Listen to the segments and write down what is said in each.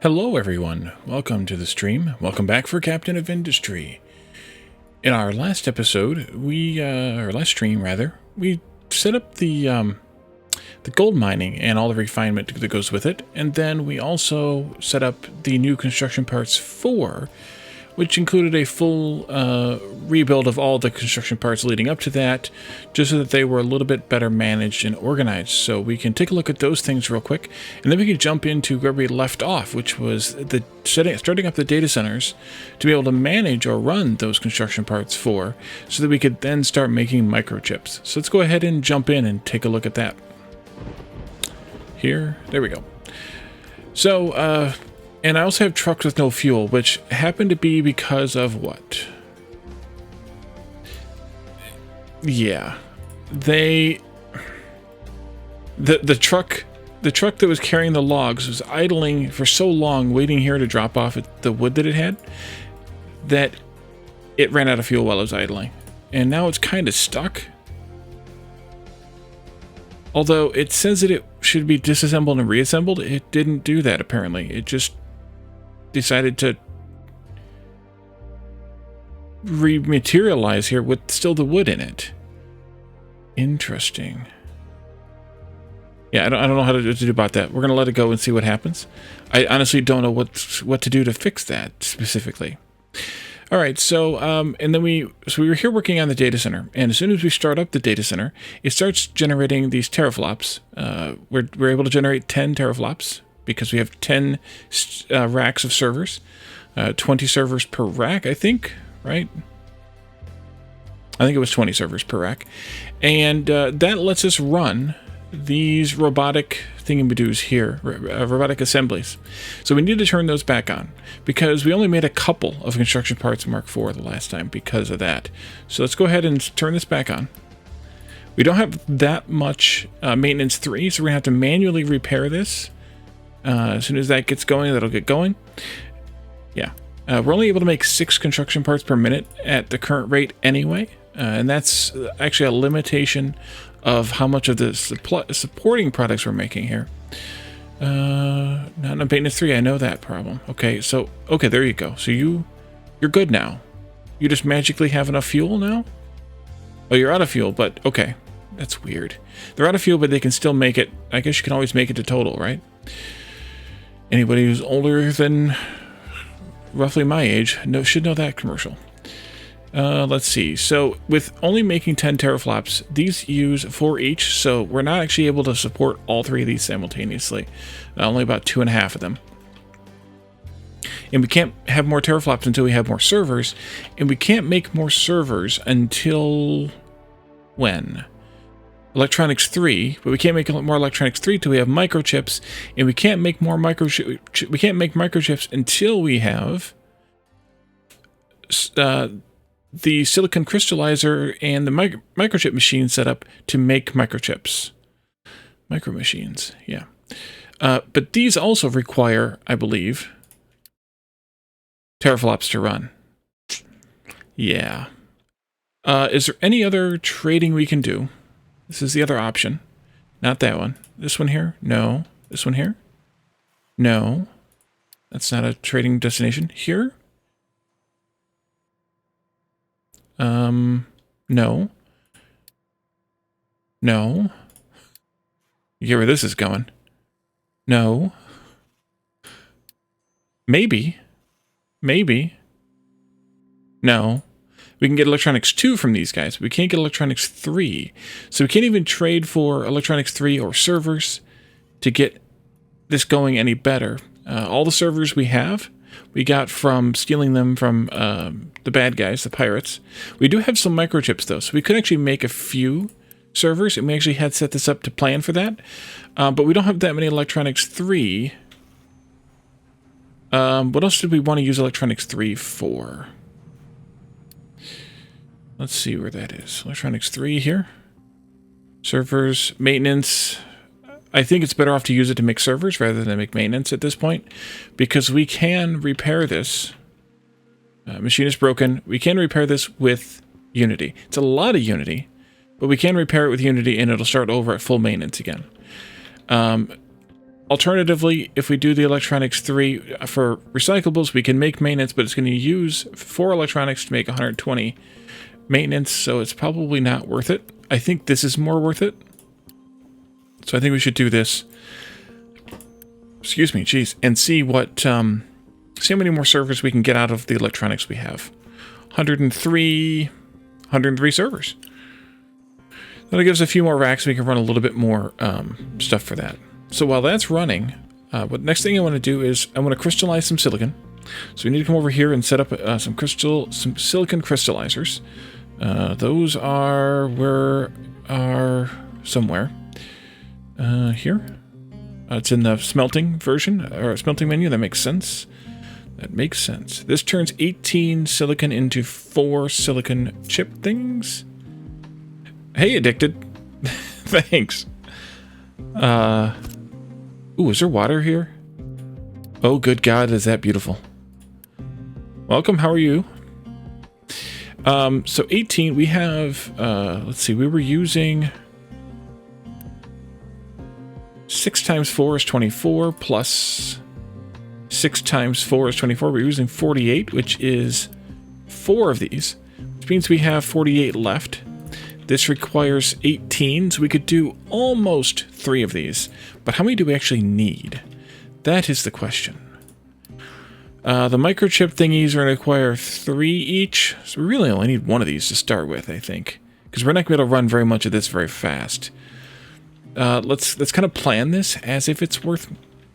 Hello everyone, welcome to the stream. Welcome back for Captain of Industry. In our last episode, or last stream rather, we set up the gold mining and all the refinement that goes with it, and then we also set up the new construction parts 4, which included a full rebuild of all the construction parts leading up to that, just so that they were a little bit better managed and organized. So we can take a look at those things real quick, and then we can jump into where we left off, which was the starting up the data centers to be able to manage or run those construction parts for, so that we could then start making microchips. So let's go ahead and jump in and take a look at that. There we go. So, and I also have trucks with no fuel, which happened to be because of what? Yeah. The truck that was carrying the logs was idling for so long, waiting here to drop off the wood that it had, that it ran out of fuel while it was idling. And now it's kind of stuck. Although it says that it should be disassembled and reassembled, it didn't do that apparently. It just decided to rematerialize here with still the wood in it. Interesting. Yeah, I don't know how to do about that. We're gonna let it go and see what happens. I honestly don't know what to do to fix that specifically. All right, so and then we were here working on the data center, and as soon as we start up the data center, it starts generating these teraflops. We're able to generate 10 teraflops because we have 10 racks of servers, 20 servers per rack, I think, right? I think it was 20 servers per rack, and that lets us run these robotic thingamadoos here, robotic assemblies. So we need to turn those back on because we only made a couple of construction parts Mark IV the last time because of that. So let's go ahead and turn this back on. We don't have that much maintenance 3, so we're gonna have to manually repair this. As soon as that gets going, that'll get going. Yeah, we're only able to make 6 construction parts per minute at the current rate anyway, and that's actually a limitation of how much of the supporting products we're making here. Not enough maintenance 3, I know that problem. Okay, so, okay, there you go. So you're good now. You just magically have enough fuel now? Oh, you're out of fuel, but okay. That's weird. They're out of fuel, but they can still make it. I guess you can always make it to total, right? Anybody who's older than roughly my age should know that commercial. Let's see. So with only making 10 teraflops, these use 4 each, so we're not actually able to support all 3 of these simultaneously. Only about 2.5 of them. And we can't have more teraflops until we have more servers, and we can't make more servers until when? Electronics 3, but we can't make more Electronics 3 till we have microchips, and we can't make more microchips until we have the silicon crystallizer and the microchip machine set up to make microchips. Micro machines, yeah. But these also require, I believe, teraflops to run. Yeah. Is there any other trading we can do? This is the other option. Not that one. This one here? No. This one here? No. That's not a trading destination. Here? No. No. You get where this is going. No. Maybe. Maybe. No. We can get Electronics 2 from these guys. We can't get Electronics 3. So we can't even trade for Electronics 3 or servers to get this going any better. All the servers we have, we got from stealing them from the bad guys, the pirates. We do have some microchips, though, so we could actually make a few servers, and we actually had set this up to plan for that. But we don't have that many Electronics 3. What else did we want to use Electronics 3 for? Let's see where that is. Electronics 3 here. Servers, maintenance. I think it's better off to use it to make servers rather than make maintenance at this point, because we can repair this. Machine is broken. We can repair this with Unity. It's a lot of Unity, but we can repair it with Unity and it'll start over at full maintenance again. Alternatively, if we do the electronics 3 for recyclables, we can make maintenance, but it's going to use 4 electronics to make 120 maintenance, so it's probably not worth it. I think this is more worth it. So I think we should do this. Excuse me, geez. And see what, see how many more servers we can get out of the electronics we have. 103 servers. That'll give us a few more racks. We can run a little bit more stuff for that. So while that's running, what next thing I want to do is I want to crystallize some silicon. So we need to come over here and set up some silicon crystallizers. Those are somewhere here. It's in the smelting version or smelting menu. That makes sense. That makes sense. This turns 18 silicon into 4 silicon chip things. Hey, Addicted. Thanks. Ooh, is there water here? Oh, good God, is that beautiful. Welcome, how are you? So 18, we have, let's see, we were using 6 times 4 is 24, plus 6 times 4 is 24. We're using 48, which is 4 of these, which means we have 48 left. This requires 18, so we could do almost 3 of these. But how many do we actually need? That is the question. The microchip thingies are going to require 3 each, so we really only need 1 of these to start with, I think. Because we're not going to be able to run very much of this very fast. Let's kind of plan this as if it's worth...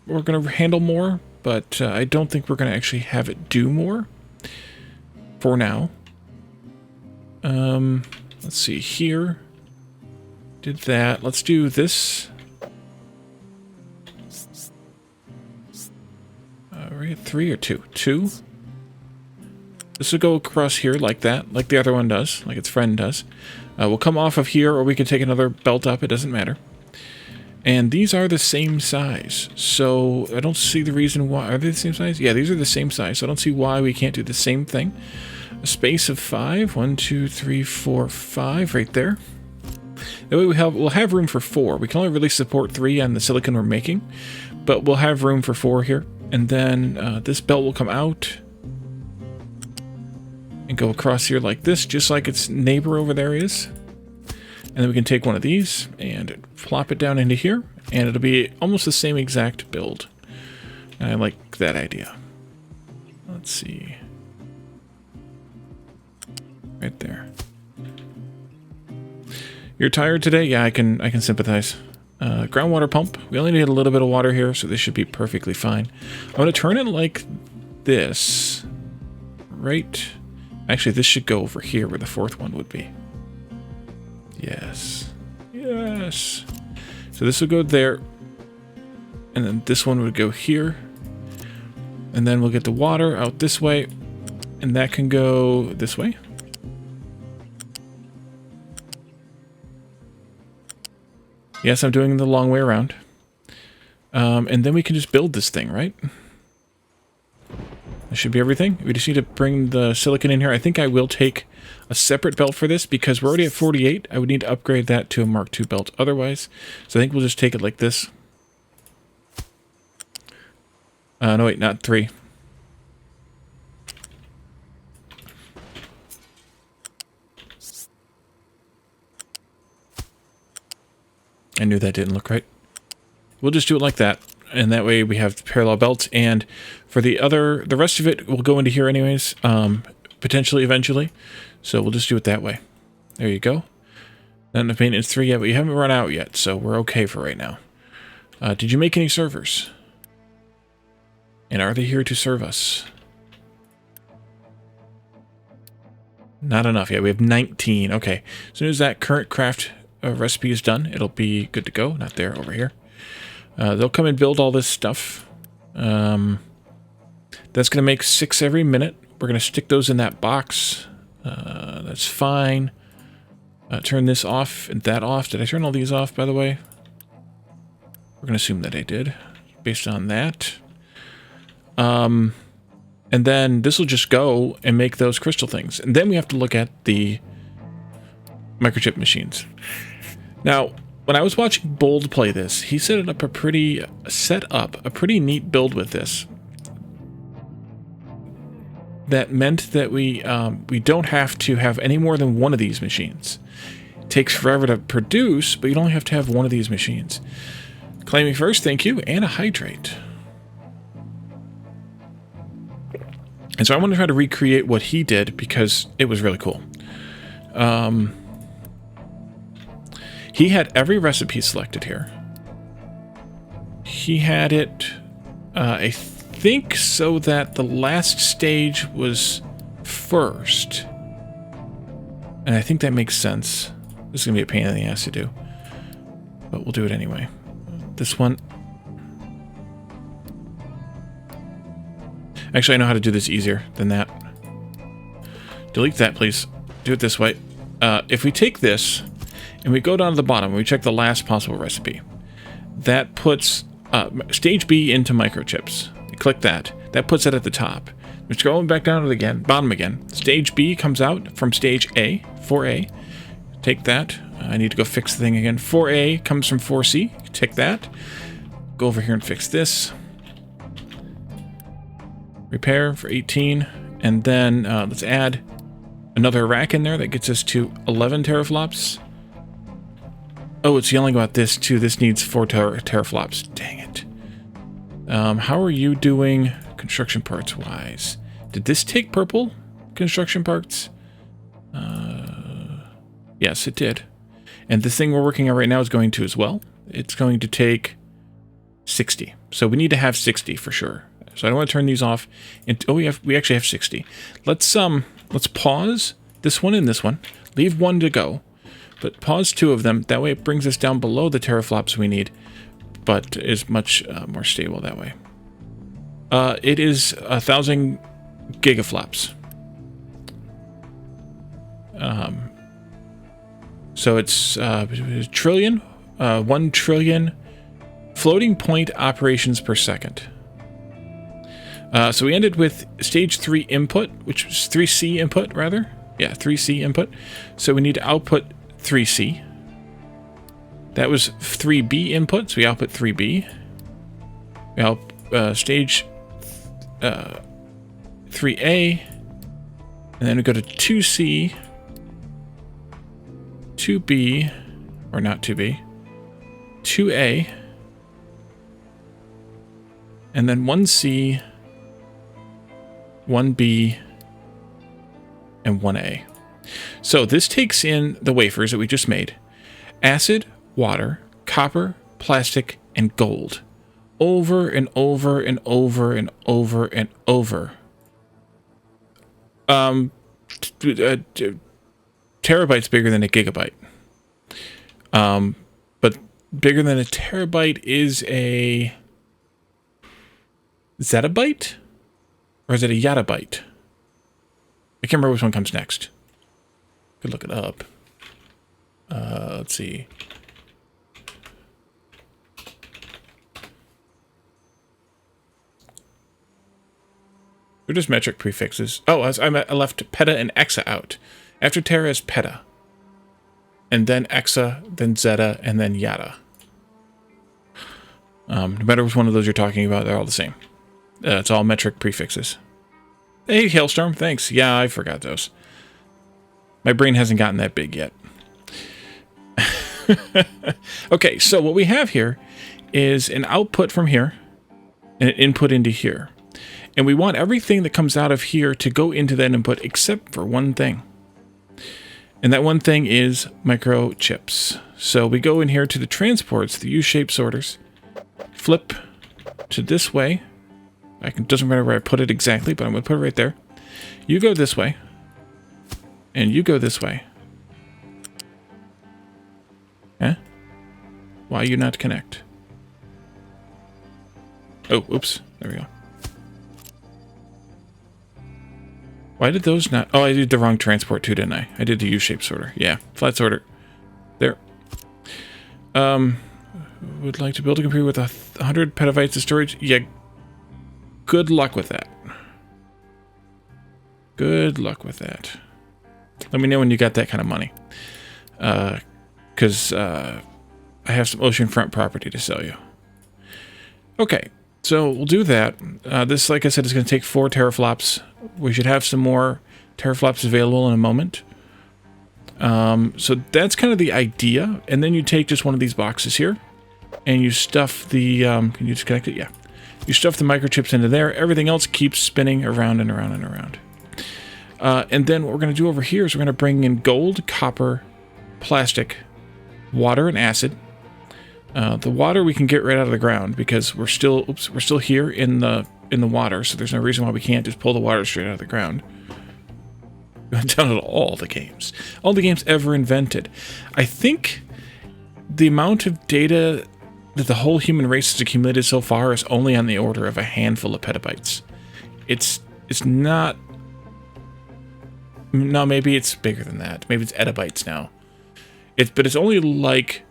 We're going to handle more, but I don't think we're going to actually have it do more. For now. Let's see here. Did that. Let's do this. We're at 3 or 2? 2. This will go across here like that, like the other one does, like its friend does. We'll come off of here, or we can take another belt up. It doesn't matter. And these are the same size, so I don't see the reason why. Are they the same size? Yeah, these are the same size, so I don't see why we can't do the same thing. A space of 5. 1, 2, 3, 4, 5 right there. That way we'll have room for 4. We can only really support 3 on the silicon we're making, but we'll have room for 4 here. And then this belt will come out and go across here like this, just like its neighbor over there is. And then we can take one of these and plop it down into here, and it'll be almost the same exact build. And I like that idea. Let's see. Right there. You're tired today? Yeah, I can sympathize. Groundwater pump. We only need a little bit of water here, so this should be perfectly fine. I'm going to turn it like this. Right. Actually, this should go over here where the 4th one would be. Yes. Yes. So this will go there. And then this one would go here. And then we'll get the water out this way. And that can go this way. Yes, I'm doing the long way around. And then we can just build this thing, right? That should be everything. We just need to bring the silicon in here. I think I will take a separate belt for this because we're already at 48. I would need to upgrade that to a Mark II belt otherwise. So I think we'll just take it like this. No, wait, not 3. I knew that didn't look right. We'll just do it like that, and that way we have parallel belts, and for the rest of it will go into here anyways, potentially eventually, so we'll just do it that way. There you go. Not enough maintenance 3 yet, but you haven't run out yet, so we're okay for right now. Did you make any servers? And are they here to serve us? Not enough yet. We have 19. Okay. As soon as that current craft recipe is done, it'll be good to go. Not there, over here. They'll come and build all this stuff. That's going to make 6 every minute. We're going to stick those in that box. That's fine. Turn this off and that off. Did I turn all these off, by the way? We're going to assume that I did, based on that. And then this will just go and make those crystal things. And then we have to look at the microchip machines. Now, when I was watching Bold play this, he set up a pretty neat build with this. That meant that we don't have to have any more than one of these machines. It takes forever to produce, but you only have to have one of these machines. Claiming first, thank you, and a hydrate. And so I want to try to recreate what he did because it was really cool. He had every recipe selected here. He had it, I think, so that the last stage was first. And I think that makes sense. This is going to be a pain in the ass to do. But we'll do it anyway. This one. Actually, I know how to do this easier than that. Delete that, please. Do it this way. If we take this and we go down to the bottom and we check the last possible recipe, that puts stage B into microchips. You click that. That puts it at the top. We're scrolling back down to the bottom again. Stage B comes out from stage A, 4A. Take that. I need to go fix the thing again. 4A comes from 4C. Take that. Go over here and fix this. Repair for 18. And then let's add another rack in there that gets us to 11 teraflops. Oh, it's yelling about this too. This needs 4 teraflops. Dang it. How are you doing construction parts wise? Did this take purple construction parts? Yes, it did. And this thing we're working on right now is going to as well. It's going to take 60. So we need to have 60 for sure. So I don't want to turn these off. And we actually have 60. Let's pause this one and this one. Leave one to go. But pause 2 of them. That way it brings us down below the teraflops we need. But is much more stable that way. It is 1,000 gigaflops. So it's trillion, 1 trillion floating point operations per second. So we ended with stage 3 input, which was 3C input, rather. Yeah, 3C input. So we need to output 3C. That was 3B input, so we output 3B. We stage 3A. And then we go to 2C. 2B, or not 2B, 2A, and then 1C, 1B, and 1A. So this takes in the wafers that we just made. Acid, water, copper, plastic, and gold. Over and over and over and over and over. Terabyte's bigger than a gigabyte. But bigger than a terabyte is a zettabyte? Or is it a yottabyte? I can't remember which one comes next. Could look it up. Let's see. They're just metric prefixes. Oh, I left peta and exa out. After tera is peta. And then exa, then zetta, and then yotta. No matter which one of those you're talking about, they're all the same. It's all metric prefixes. Hey, Hailstorm, thanks. Yeah, I forgot those. My brain hasn't gotten that big yet. Okay, so what we have here is an output from here and an input into here. And we want everything that comes out of here to go into that input except for one thing. And that one thing is microchips. So we go in here to the transports, the U-shaped sorters, flip to this way. Doesn't matter where I put it exactly, but I'm going to put it right there. You go this way. And you go this way. Huh? Why you not connect? Oh, oops. There we go. Why did those not... Oh, I did the wrong transport too, didn't I? I did the U-shaped sorter. Yeah, flat sorter. There. Would like to build a computer with 100 petabytes of storage? Yeah. Good luck with that. Good luck with that. Let me know when you got that kind of money. Because I I have some oceanfront property to sell you. Okay, so we'll do that. This, like I said, is going to take 4 teraflops. We should have some more teraflops available in a moment. So that's kind of the idea. And then you take just one of these boxes here, and you stuff the, can you disconnect it? Yeah. You stuff the microchips into there. Everything else keeps spinning around and around and around. And then what we're going to do over here is we're going to bring in gold, copper, plastic, water, and acid. The water we can get right out of the ground because we're still here in the water, so there's no reason why we can't just pull the water straight out of the ground. We've done it all the games ever invented. I think the amount of data that the whole human race has accumulated so far is only on the order of a handful of petabytes. It's not. No, maybe it's bigger than that. Maybe it's exabytes now. But it's only like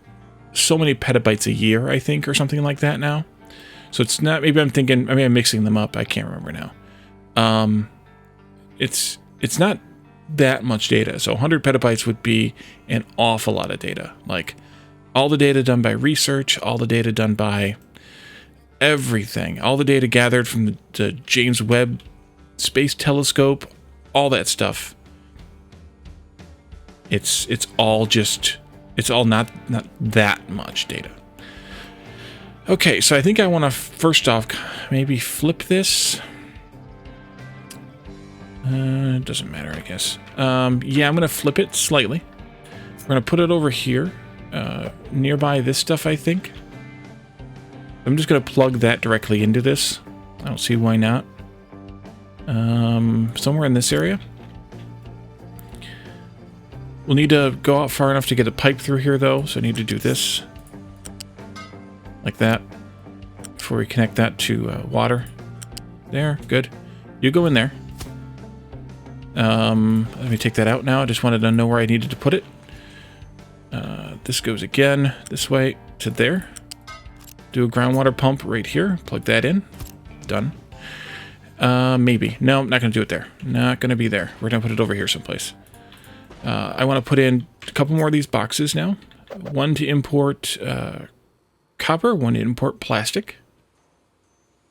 so many petabytes a year, I think, or something like that now. So it's not. Maybe I'm thinking. Maybe I'm mixing them up. I can't remember now. It's not that much data. So 100 petabytes would be an awful lot of data. Like all the data done by research, all the data done by everything, all the data gathered from the James Webb Space Telescope, all that stuff. It's all not that much data. Okay, so I think I want to first off maybe flip this. It doesn't matter, I guess. Yeah, I'm going to flip it slightly. We're going to put it over here, nearby this stuff, I think. I'm just going to plug that directly into this. I don't see why not. Somewhere in this area. We'll need to go out far enough to get a pipe through here, though, so I need to do this. Like that. Before we connect that to water. There, good. You go in there. Let me take that out now. I just wanted to know where I needed to put it. This goes again this way to there. Do a groundwater pump right here. Plug that in. Done. Maybe. No, I'm not going to do it there. Not going to be there. We're going to put it over here someplace. I want to put in a couple more of these boxes now. One to import copper, one to import plastic.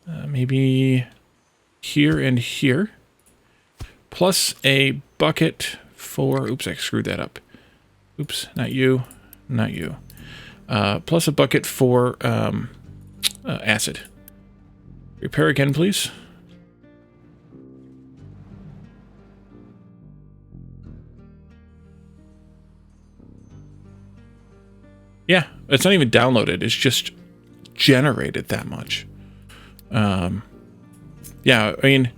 Maybe here and here. Plus a bucket for... Oops, I screwed that up. Oops, not you. Not you. Plus a bucket for acid. Repair again, please. Yeah, it's not even downloaded. It's just generated that much. Yeah, I mean...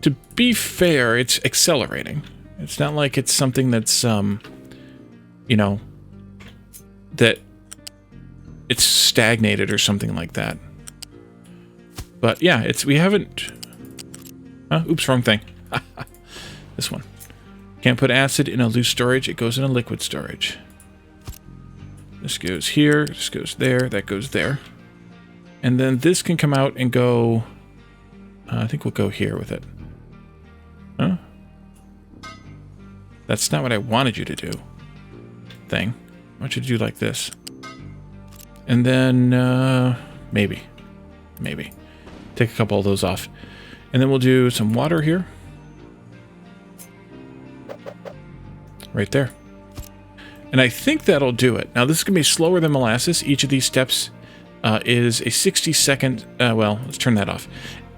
To be fair, it's accelerating. It's not like it's something that's, you know, that it's stagnated or something like that. But yeah, we haven't... oops, wrong thing. This one. Can't put acid in a loose storage. It goes in a liquid storage. This goes here. This goes there. That goes there. And then this can come out and go... I think we'll go here with it. Huh? That's not what I wanted you to do. Thing. I want you to do like this. And then, maybe. Take a couple of those off. And then we'll do some water here. Right there. And I think that'll do it. Now, this is going to be slower than molasses. Each of these steps is a 60-second... well, let's turn that off.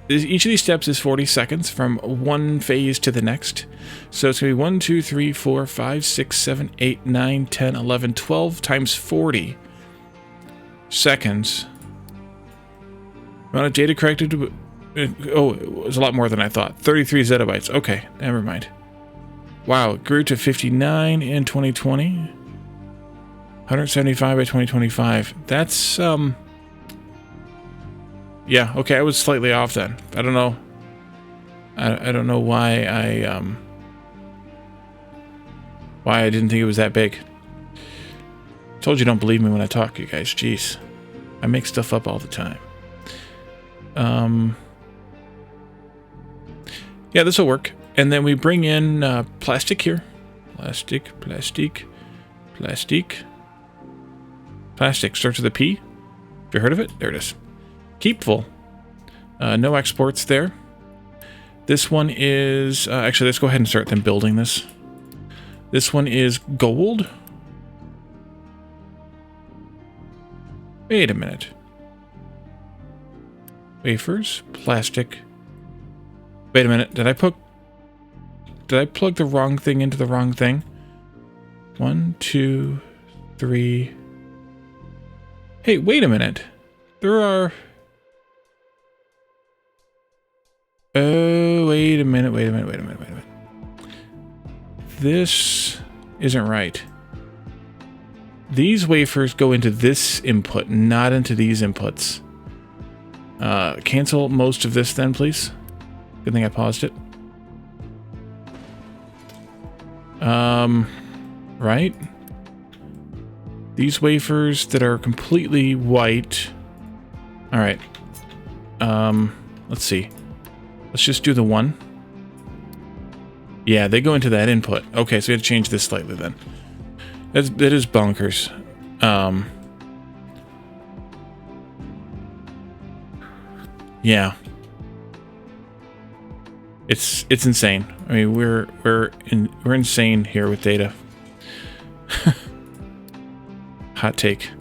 Each of these steps is 40 seconds from one phase to the next. So it's going to be 1, 2, 3, 4, 5, 6, 7, 8, 9, 10, 11, 12 times 40 seconds. Amount of data corrected to... oh, it was a lot more than I thought. 33 zettabytes. Okay, never mind. Wow, it grew to 59 in 2020. 175 by 2025. That's, yeah, okay, I was slightly off then. I don't know. I don't know why I didn't think it was that big. Told you don't believe me when I talk, you guys. Jeez. I make stuff up all the time. Yeah, this will work. And then we bring in plastic here. Plastic. Plastic starts with a P. Have you heard of it? There it is. Keep full. No exports there. This one is... actually, let's go ahead and start them building this. This one is gold. Wait a minute. Wafers, plastic. Wait a minute. Did I plug the wrong thing into the wrong thing? 1, 2, 3. Hey, wait a minute. There are... Oh, wait a minute. This isn't right. These wafers go into this input, not into these inputs. Cancel most of this then, please. Good thing I paused it. Right? These wafers that are completely white. All right. Let's see. Let's just do the one. Yeah, they go into that input. Okay, so we have to change this slightly then. That is bonkers. Yeah. It's insane. I mean, we're insane here with data. Hot take.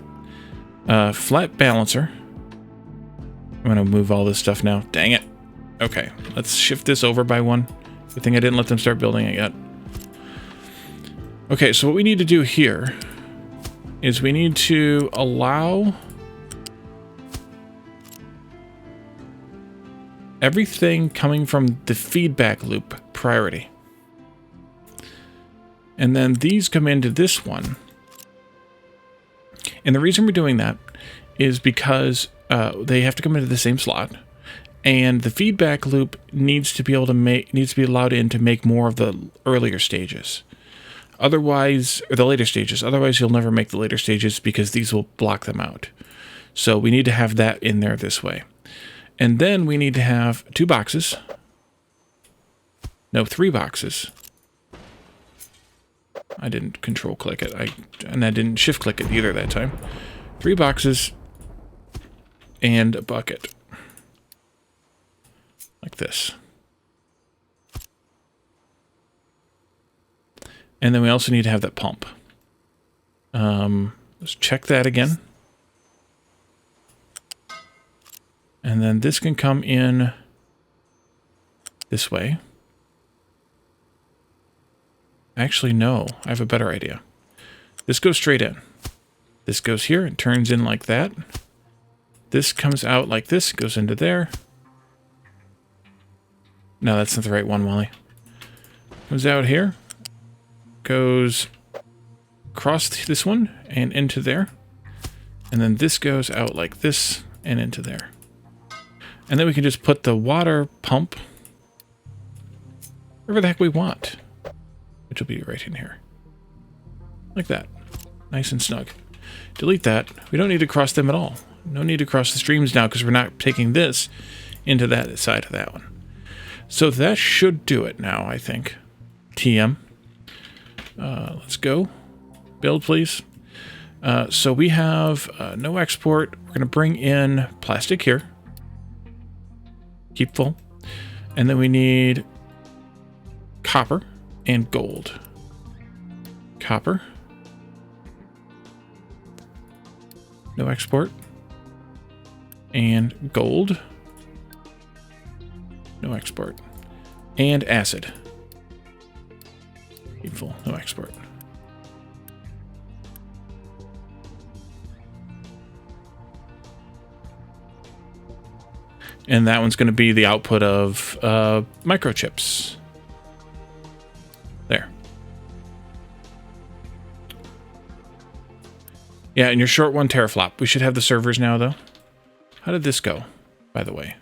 Flat balancer. I'm gonna move all this stuff now. Dang it. Okay, let's shift this over by one. Good thing I didn't let them start building it yet. Okay, so what we need to do here is we need to allow everything coming from the feedback loop priority. And then these come into this one. And the reason we're doing that is because they have to come into the same slot. And the feedback loop needs to be allowed in to make more of the earlier stages. Otherwise, or the later stages. Otherwise, you'll never make the later stages because these will block them out. So we need to have that in there this way. And then we need to have 2 boxes. No, 3 boxes. I didn't control click it. And I didn't shift click it either that time. 3 boxes and a bucket. Like this. And then we also need to have that pump. Let's check that again. And then this can come in this way. Actually, no. I have a better idea. This goes straight in. This goes here and turns in like that. This comes out like this, goes into there. No, that's not the right one, Wally. Comes out here. Goes across this one and into there. And then this goes out like this and into there. And then we can just put the water pump wherever the heck we want. Which will be right in here. Like that. Nice and snug. Delete that. We don't need to cross them at all. No need to cross the streams now because we're not taking this into that side of that one. So that should do it now, I think. TM. Let's go. Build, please. So we have no export. We're going to bring in plastic here. Keep full. And then we need copper and gold. Copper. No export. And gold. No export. And acid. Keep full. No export. And that one's going to be the output of microchips. There. Yeah, and you're short 1 teraflop. We should have the servers now, though. How did this go, by the way?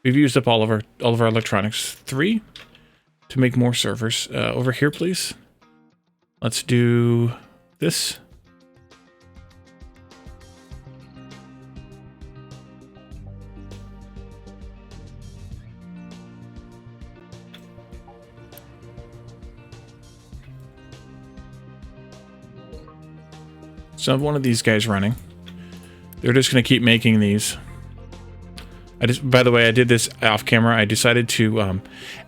We've used up all of our electronics. 3 to make more servers. Over here, please. Let's do this. So I have one of these guys running. They're just going to keep making these. By the way, I did this off camera. I decided to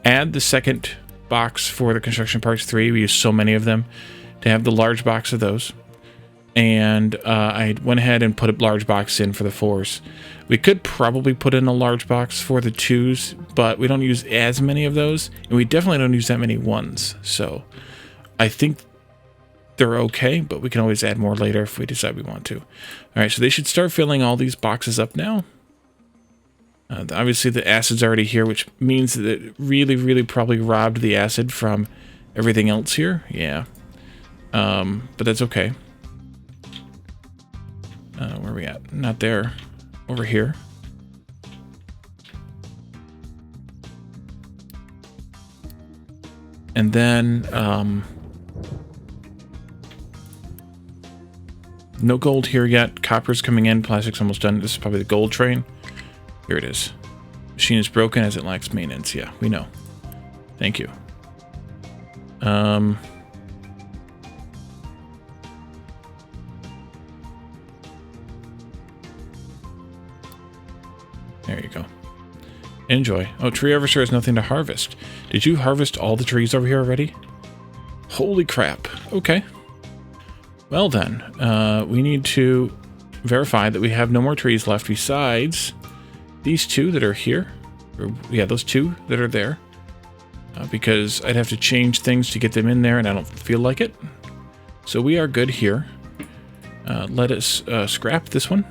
add the second box for the construction parts 3. We use so many of them to have the large box of those. And I went ahead and put a large box in for the 4s. We could probably put in a large box for the 2s, but we don't use as many of those, and we definitely don't use that many 1s. So I think they're okay, but we can always add more later if we decide we want to. All right, so they should start filling all these boxes up now. Obviously, the acid's already here, which means that it really, really probably robbed the acid from everything else here. Yeah, but that's okay. Where are we at? Not there. Over here. And then, no gold here yet. Copper's coming in. Plastic's almost done. This is probably the gold train. Here it is. Machine is broken as it lacks maintenance. Yeah, we know. Thank you. There you go. Enjoy. Oh, tree harvester has nothing to harvest. Did you harvest all the trees over here already? Holy crap. Okay. Well then, we need to verify that we have no more trees left besides these 2 that are here. Or, yeah, those 2 that are there. Because I'd have to change things to get them in there, and I don't feel like it. So we are good here. Let us scrap this one.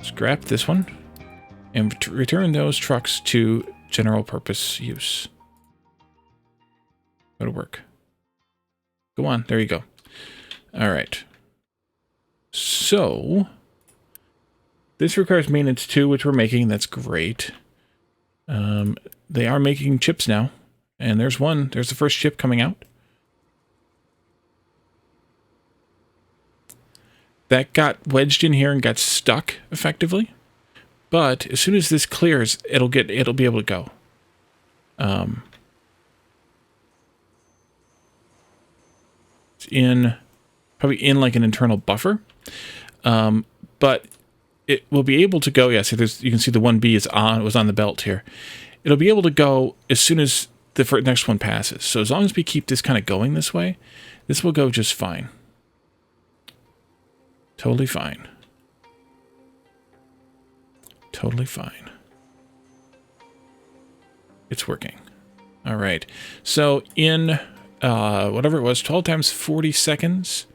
Scrap this one. And return those trucks to general purpose use. Go to work. Go on. There you go. All right. So this requires maintenance too, which we're making. That's great. They are making chips now. And there's one. There's the first chip coming out. That got wedged in here and got stuck effectively. But as soon as this clears, it'll be able to go. It's probably in like an internal buffer. But it will be able to go. Yeah, see, you can see the 1B was on the belt here. It'll be able to go as soon as the next one passes. So as long as we keep this kind of going this way, this will go just fine. Totally fine. Totally fine. It's working. All right. So in whatever it was, 12 times 40 seconds,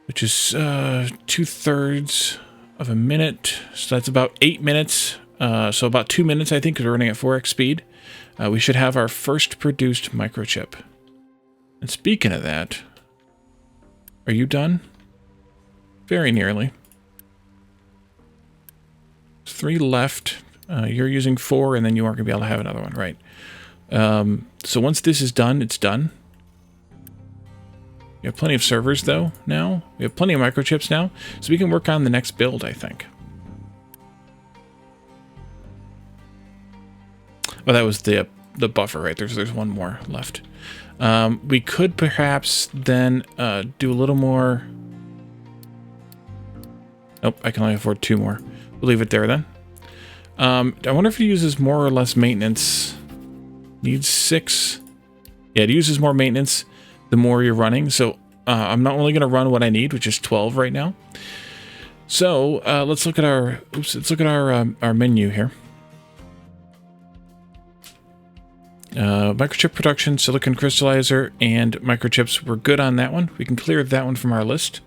which is 2/3 of a minute. So that's about 8 minutes. So about 2 minutes, I think, because we're running at 4x speed. We should have our first produced microchip. And speaking of that, are you done? Very nearly. 3 left. You're using 4, and then you aren't going to be able to have another one, right? So once this is done, it's done. We have plenty of servers, though, now. We have plenty of microchips now, so we can work on the next build, I think. Oh, that was the buffer, right? There's one more left. We could perhaps then do a little more... Nope, I can only afford 2 more. We'll leave it there then. I wonder if it uses more or less maintenance. Needs 6. Yeah, it uses more maintenance the more you're running. So I'm not only going to run what I need, which is 12 right now. So let's look at our our menu here. Microchip production, silicon crystallizer, and microchips. We're good on that one. We can clear that one from our list.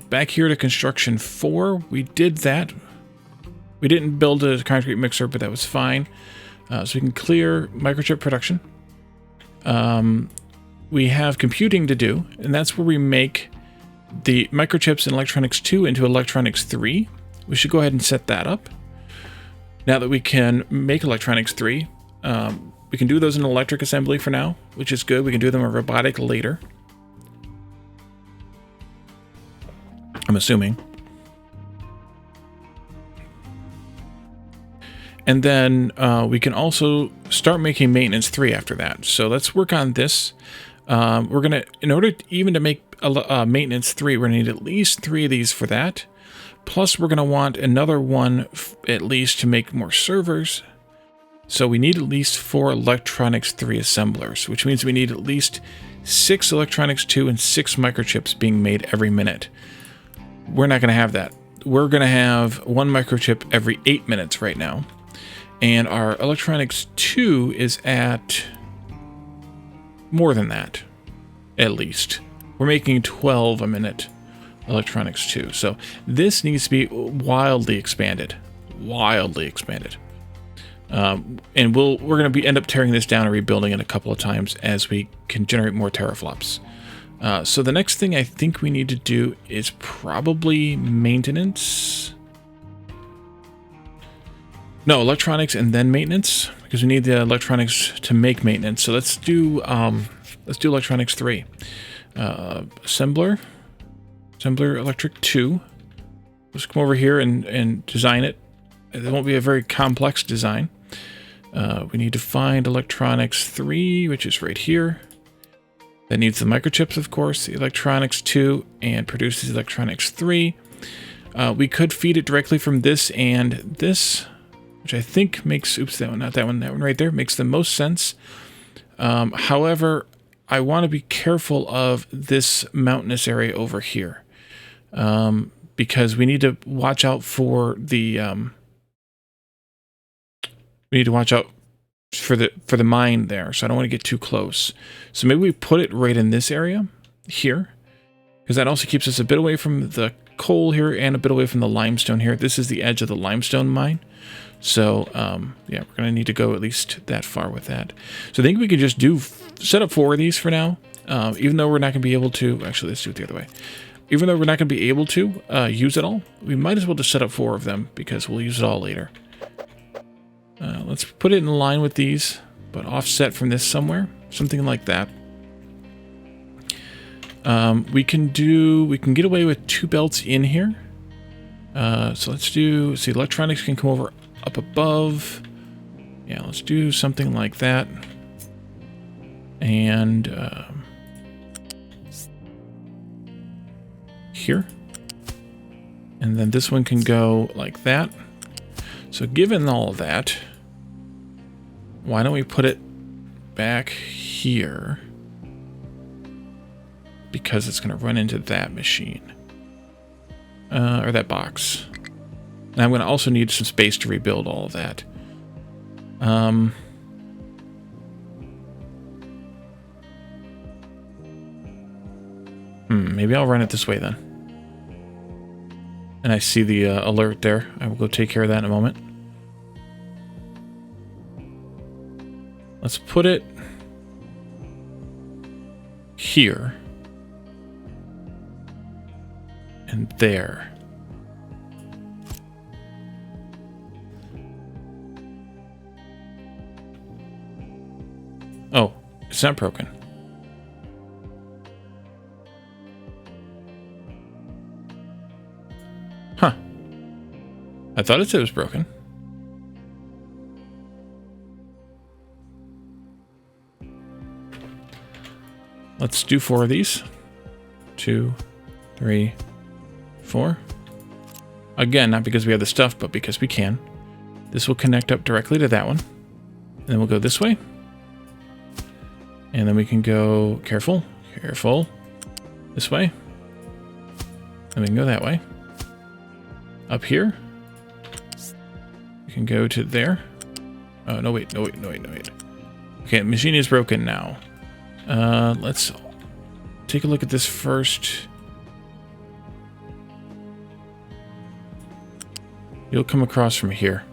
Back here to construction 4, we did that. We didn't build a concrete mixer, but that was fine. So we can clear microchip production. We have computing to do, and that's where we make the microchips in electronics 2 into electronics 3. We should go ahead and set that up. Now that we can make electronics 3, we can do those in electric assembly for now, which is good. We can do them in robotic later. I'm assuming. And then we can also start making maintenance 3 after that. So let's work on this. We're going to, in order even to make maintenance 3. We're going to need at least 3 of these for that. Plus, we're going to want another one at least to make more servers. So we need at least 4 electronics 3 assemblers, which means we need at least 6 electronics 2 and 6 microchips being made every minute. We're not going to have that. We're going to have 1 microchip every 8 minutes right now. And our electronics 2 is at more than that, at least. We're making 12 a minute electronics 2. So this needs to be wildly expanded. Wildly expanded. And we're going to end up tearing this down and rebuilding it a couple of times as we can generate more teraflops. So the next thing I think we need to do is probably maintenance. No, electronics and then maintenance, because we need the electronics to make maintenance. So let's do electronics 3. Assembler electric 2. Let's come over here and design it. It won't be a very complex design. We need to find electronics 3, which is right here. That needs the microchips, of course, the electronics 2, and produces electronics 3. We could feed it directly from this and this, which I think makes, oops, that one, not that one right there, makes the most sense. However, I want to be careful of this mountainous area over here, because we need to watch out for the, we need to watch out for the mine there, so I don't want to get too close. So maybe we put it right in this area here, because that also keeps us a bit away from the coal here and a bit away from the limestone here. This is the edge of the limestone mine. So, yeah, we're going to need to go at least that far with that. So I think we could just set up 4 of these for now, even though we're not going to be able to, actually, let's do it the other way. Even though we're not going to be able to use it all, we might as well just set up 4 of them, because we'll use it all later. Let's put it in line with these, but offset from this somewhere, something like that. We can get away with 2 belts in here. So let's see, electronics can come over up above. Yeah, let's do something like that. And here. And then this one can go like that. So given all of that, why don't we put it back here? Because it's going to run into that machine. Or that box. And I'm going to also need some space to rebuild all of that. Maybe I'll run it this way then. And I see the alert there. I will go take care of that in a moment. Let's put it here. And there. Oh, it's not broken. Huh. I thought it said it was broken. Let's do 4 of these. 2, 3, 4. Again, not because we have the stuff, but because we can. This will connect up directly to that one. And then we'll go this way. And then we can go, careful, this way. And we can go that way. Up here. We can go to there. Oh, no, wait. Okay, machine is broken now. Let's take a look at this first. You'll come across from here.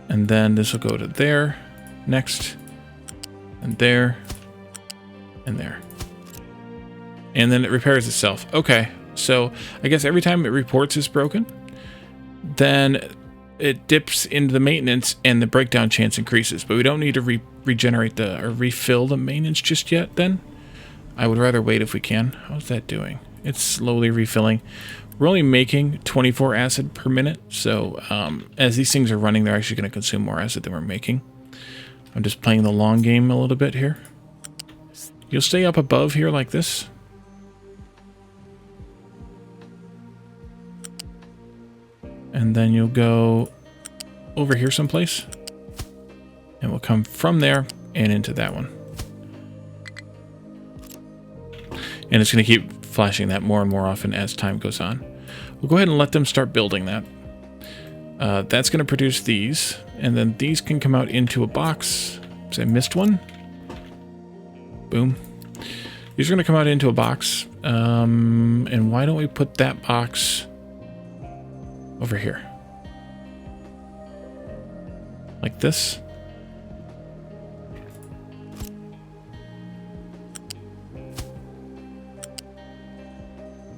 And then this will go to there, next, and there, and there. And then it repairs itself. Okay, so I guess every time it reports it's broken, then it dips into the maintenance and the breakdown chance increases. But we don't need to regenerate or refill the maintenance just yet then. I would rather wait if we can. How's that doing? It's slowly refilling. We're only making 24 acid per minute, so as these things are running, they're actually going to consume more acid than we're making. I'm just playing the long game a little bit here. You'll stay up above here like this. And then you'll go over here someplace. And we'll come from there and into that one. And it's going to keep flashing that more and more often as time goes on. We'll go ahead and let them start building that. That's going to produce these. And then these can come out into a box. So I missed one. Boom. These are going to come out into a box. And why don't we put that box over here? Like this.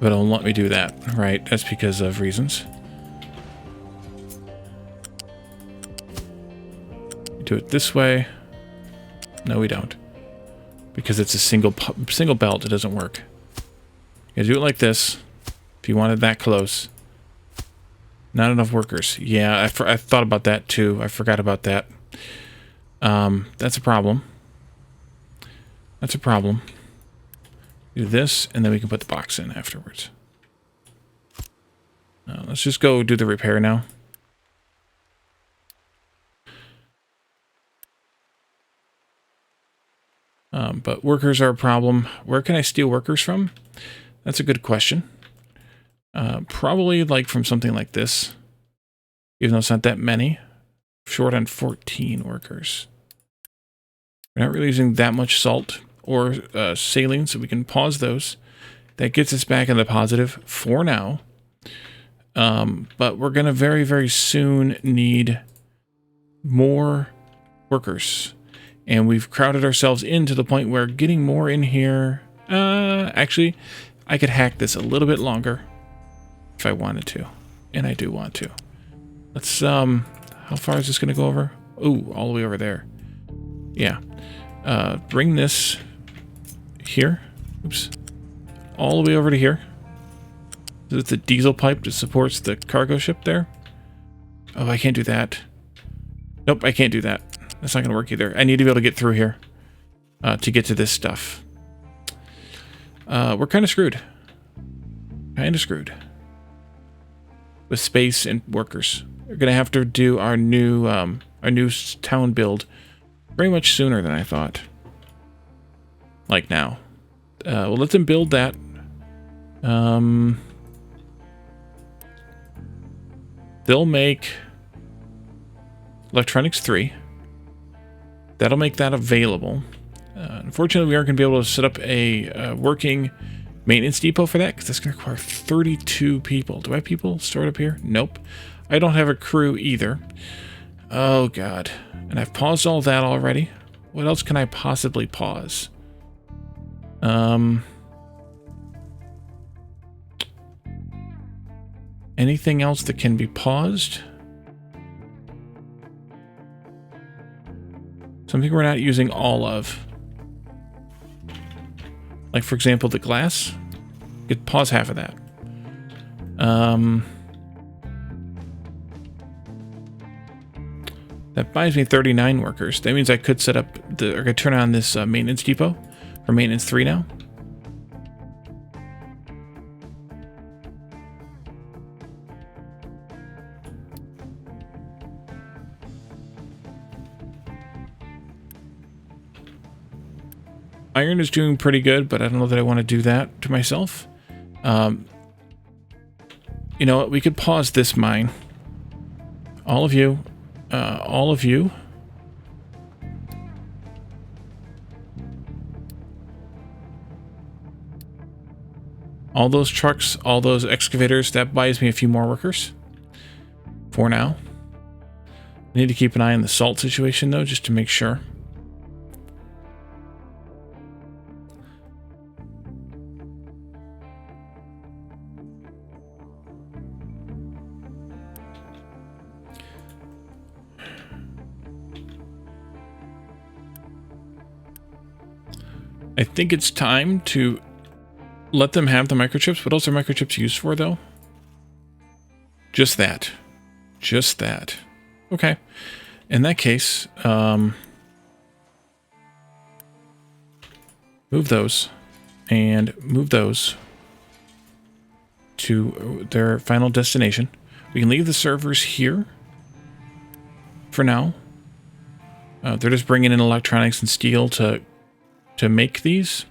But it won't let me do that, right? That's because of reasons. Do it this way. No, we don't. Because it's a single belt, it doesn't work. You gotta do it like this. If you wanted that close. Not enough workers. Yeah, I thought about that too. I forgot about that. That's a problem. That's a problem. Do this, and then we can put the box in afterwards. Let's just go do the repair now. But workers are a problem. Where can I steal workers from? That's a good question. Probably like from something like this. Even though it's not that many. Short on 14 workers. We're not really using that much salt or saline, so we can pause those. That gets us back in the positive for now. But we're going to very, very soon need more workers. And we've crowded ourselves in to the point where getting more in here... actually, I could hack this a little bit longer if I wanted to. And I do want to. Let's, how far is this going to go over? Ooh, all the way over there. Yeah. Bring this here. Oops. All the way over to here. This is the diesel pipe that supports the cargo ship there. Oh, I can't do that. Nope, I can't do that. That's not going to work either. I need to be able to get through here to get to this stuff. We're kind of screwed. Kind of screwed. With space and workers. We're going to have to do our new town build very much sooner than I thought. Like now. We'll let them build that. They'll make Electronics 3. That'll make that available. Unfortunately, we aren't going to be able to set up a working maintenance depot for that, because that's going to require 32 people. Do I have people stored up here? Nope. I don't have a crew either. Oh, God. And I've paused all that already. What else can I possibly pause? Anything else that can be paused? Something we're not using all of. Like, for example, the glass. You could pause half of that. That buys me 39 workers. That means I could set up or could turn on this maintenance depot for maintenance 3 now. Iron is doing pretty good, but I don't know that I want to do that to myself. You know what? We could pause this mine. All of you. All of you. All those trucks, all those excavators, that buys me a few more workers. For now. I need to keep an eye on the salt situation, though, just to make sure. I think it's time to let them have the microchips. What else are microchips used for, though? Just that. Just that. Okay. In that case, Move those. And move those to their final destination. We can leave the servers here for now. They're just bringing in electronics and steel to make these.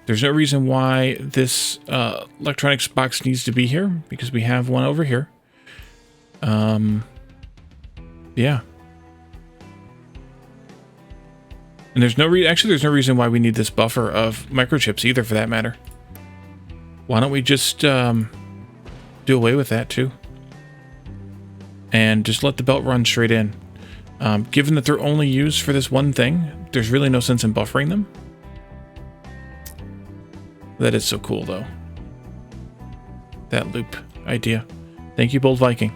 There's no reason why this electronics box needs to be here, because we have one over here. Yeah. And there's no reason why we need this buffer of microchips either, for that matter. Why don't we just do away with that too? And just let the belt run straight in. Given that they're only used for this one thing, there's really no sense in buffering them. That is so cool, though. That loop idea. Thank you, Bold Viking.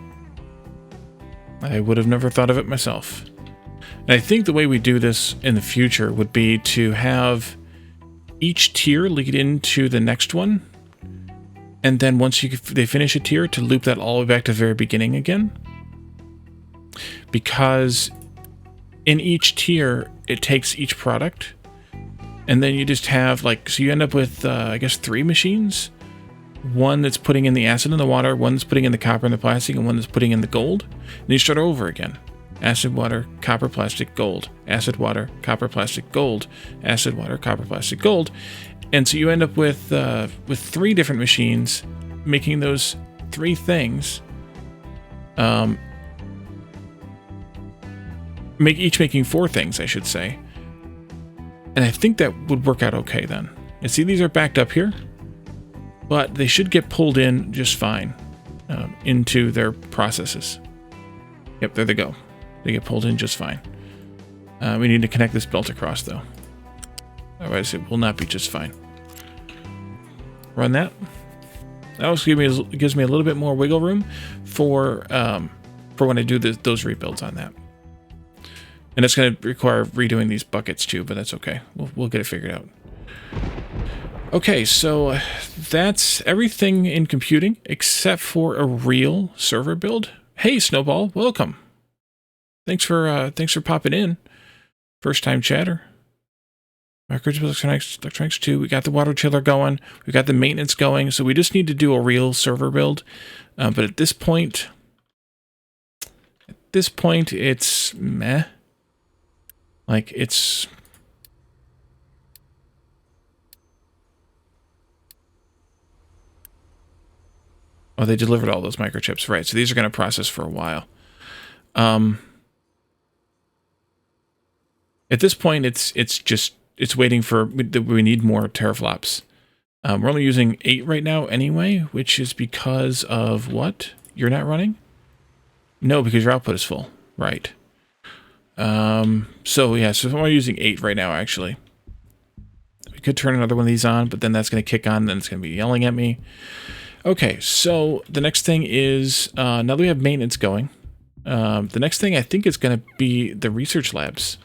I would have never thought of it myself. And I think the way we do this in the future would be to have each tier lead into the next one. And then once they finish a tier, to loop that all the way back to the very beginning again. Because in each tier, it takes each product. And then you just have, like, so you end up with, I guess, 3 machines. One that's putting in the acid and the water, one that's putting in the copper and the plastic, and one that's putting in the gold. And you start over again. Acid, water, copper, plastic, gold. Acid, water, copper, plastic, gold. Acid, water, copper, plastic, gold. And so you end up with 3 different machines making those 3 things. Each making 4 things, I should say. And I think that would work out okay then. And see, these are backed up here, but they should get pulled in just fine into their processes. Yep, there they go. They get pulled in just fine. We need to connect this belt across, though. Otherwise, it will not be just fine. Run that. That also gives me a little bit more wiggle room for when I do those rebuilds on that. And it's going to require redoing these buckets too, but that's okay. We'll get it figured out. Okay, so that's everything in computing except for a real server build. Hey, Snowball, welcome. Thanks for popping in. First time chatter. Microchips electronics 2. We got the water chiller going. We got the maintenance going. So we just need to do a real server build. But at this point, it's meh. Like, it's... Oh, they delivered all those microchips, right? So these are going to process for a while. At this point, it's waiting for... We need more teraflops. We're only using 8 right now anyway, which is because of what? You're not running? No, because your output is full. Right. So we're using 8 right now, actually. We could turn another one of these on, but then that's going to kick on, and then it's going to be yelling at me. Okay, so the next thing is, now that we have maintenance going, the next thing I think is going to be the research labs.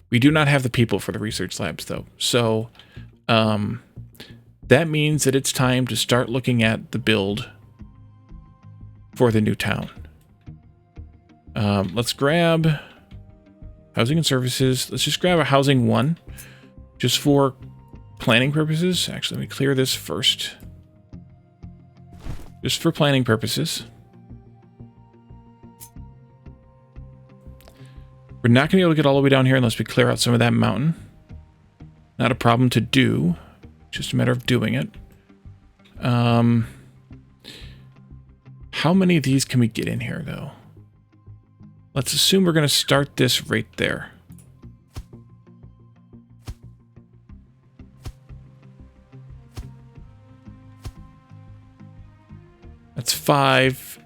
We do not have the people for the research labs, though. So, that means that it's time to start looking at the build for the new town. Let's grab housing and services. Let's just grab a housing 1 just for planning purposes. Actually, let me clear this first. Just for planning purposes. We're not going to be able to get all the way down here unless we clear out some of that mountain. Not a problem to do. Just a matter of doing it. How many of these can we get in here, though? Let's assume we're going to start this right there. That's 5,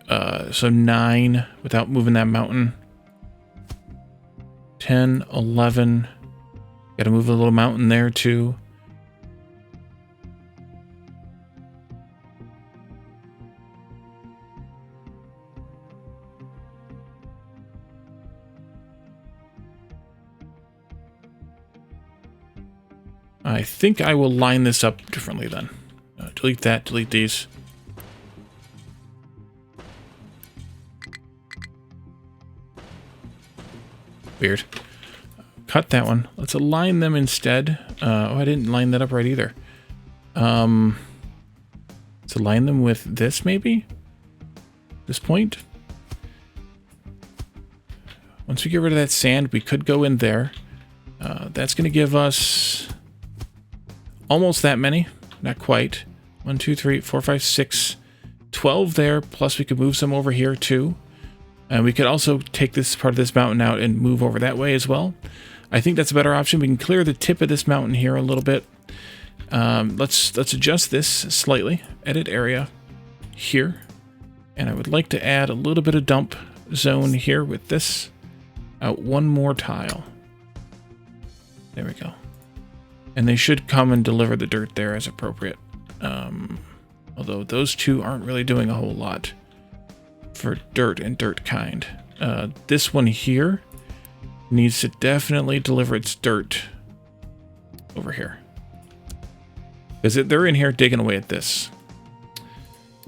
so 9 without moving that mountain. 10, 11. Got to move a little mountain there too. I think I will line this up differently then. Delete that, delete these. Weird. cut that one. Let's align them instead. Oh, I didn't line that up right either. Let's align them with this, maybe? This point? Once we get rid of that sand, we could go in there. That's going to give us almost that many. Not quite. 1, 2, 3, 4, 5, 6, 12 there. Plus we could move some over here too. And we could also take this part of this mountain out and move over that way as well. I think that's a better option. We can clear the tip of this mountain here a little bit. Let's adjust this slightly. Edit area here. And I would like to add a little bit of dump zone here with this. Out one more tile. There we go. And they should come and deliver the dirt there as appropriate. Although those two aren't really doing a whole lot for dirt and dirt kind. This one here needs to definitely deliver its dirt over here. Because they're in here digging away at this.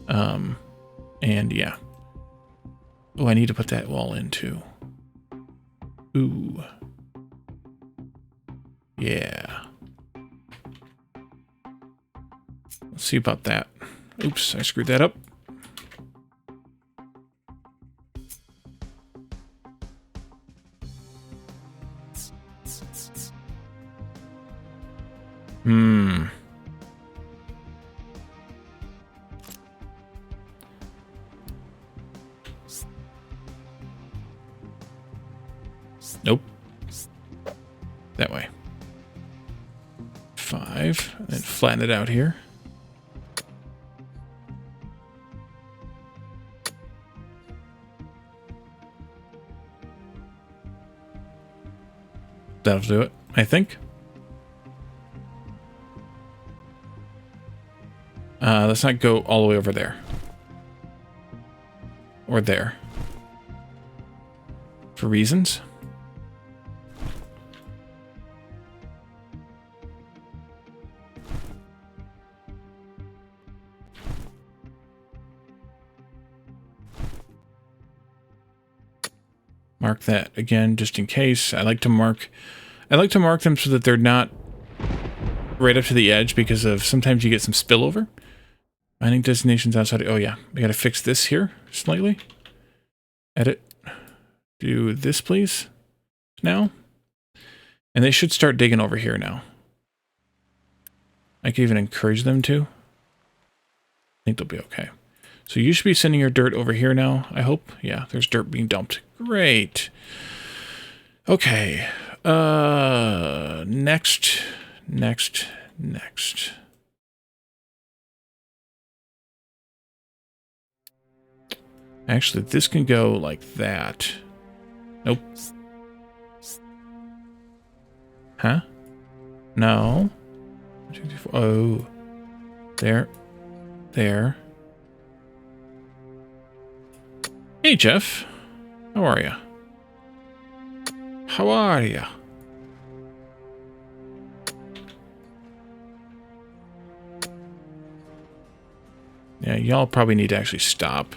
And yeah. Oh, I need to put that wall in too. Ooh. Yeah. Let's see about that. Oops, I screwed that up. Nope. That way. 5, and then flatten it out here. That'll do it, I think. Let's not go all the way over there. Or there. For reasons. Mark that again, just in case. I like to mark them so that they're not right up to the edge, because of sometimes you get some spillover. Mining destinations outside. Oh yeah, we gotta fix this here slightly. Edit. Do this, please. Now. And they should start digging over here now. I can even encourage them to. I think they'll be okay. So you should be sending your dirt over here now, I hope. Yeah, there's dirt being dumped. Great. Okay. Next. Actually, this can go like that. Nope. Huh? No. 1, 2, 3, 4. Oh. There. There. Hey, Jeff. How are you? How are you? Yeah, y'all probably need to actually stop.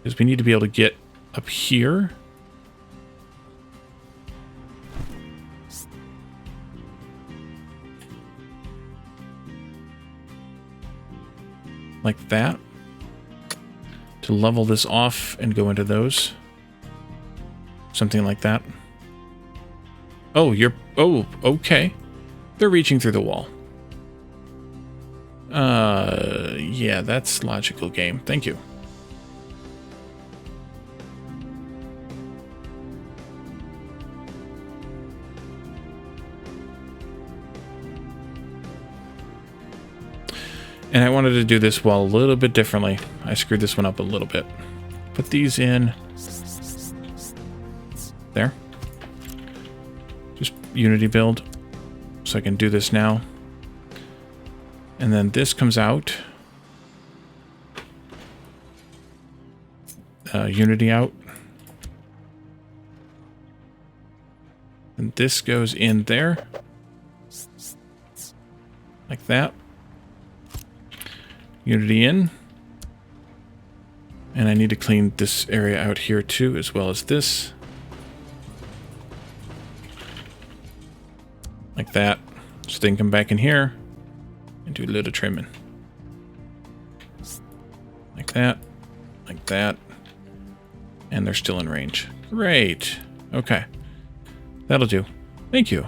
Because we need to be able to get up here. Like that. To level this off and go into those. Something like that. Oh, oh, okay. They're reaching through the wall. Yeah, that's logical game. Thank you. And I wanted to do this wall a little bit differently. I screwed this one up a little bit. Put these in there. Just Unity build. So I can do this now. And then this comes out. Unity out. And this goes in there. Like that. Unity in. And I need to clean this area out here too, as well as this. like that. So they can come back in here and do a little trimming. Like that, like that. And they're still in range. Great. Okay. That'll do. Thank you.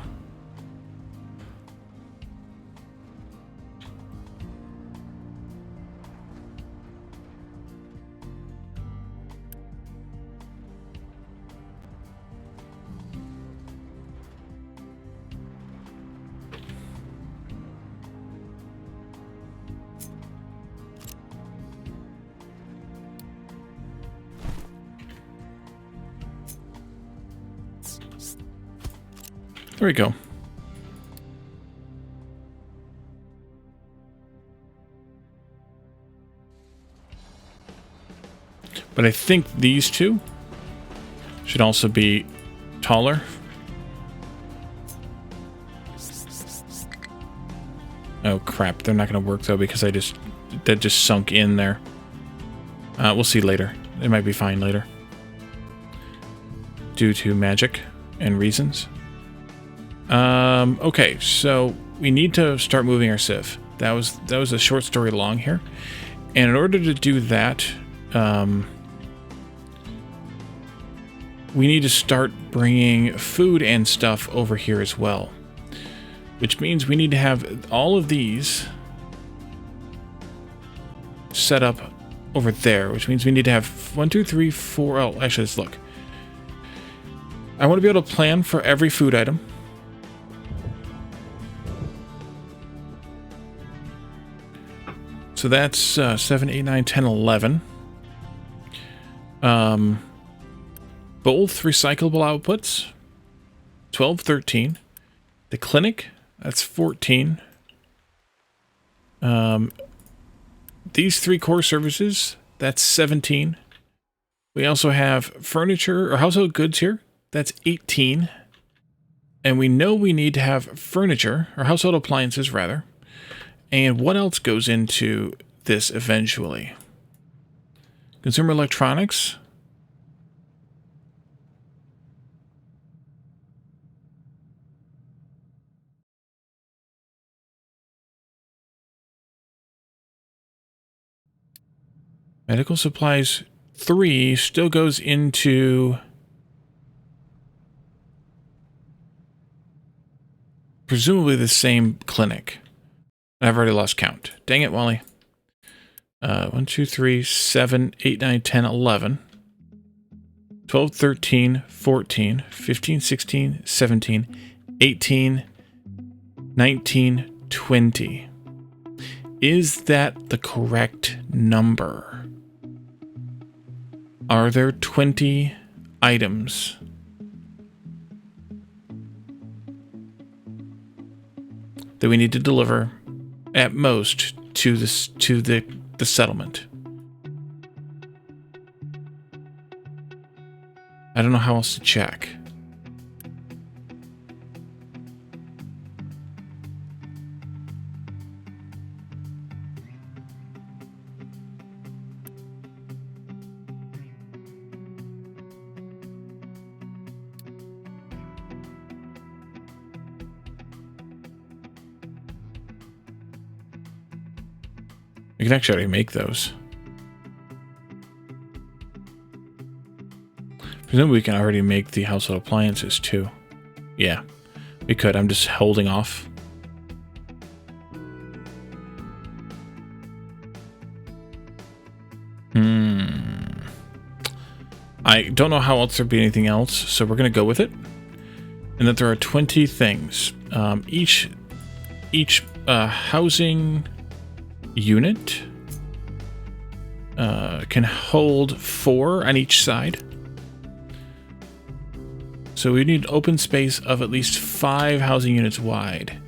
There we go. But I think these two should also be taller. Oh crap, they're not going to work though because that just sunk in there. We'll see later. It might be fine later. Due to magic and reasons. Okay, so we need to start moving our sieve. That was a short story long here. And in order to do that, we need to start bringing food and stuff over here as well. Which means we need to have all of these set up over there. Which means we need to have 1, 2, 3, 4... Oh, actually, let's look. I want to be able to plan for every food item. So that's 7, 8, 9, 10, 11. Both recyclable outputs. 12, 13. The clinic, that's 14. These 3 core services, that's 17. We also have furniture or household goods here. That's 18. And we know we need to have furniture, or household appliances rather. And what else goes into this eventually? Consumer electronics. Medical supplies 3 still goes into presumably the same clinic. I've already lost count. Dang it, Wally. 1, 2, 3, 7, 8, 9, 10, 11. 12, 13, 14, 15, 16, 17, 18, 19, 20. Is that the correct number? Are there 20 items? That we need to deliver at most to the settlement. I don't know how else to check. We can actually already make those. Presumably we can already make the household appliances too. Yeah, we could. I'm just holding off. I don't know how else there'd be anything else, so we're going to go with it. And that there are 20 things. Each housing unit can hold 4 on each side. So we need open space of at least 5 housing units wide.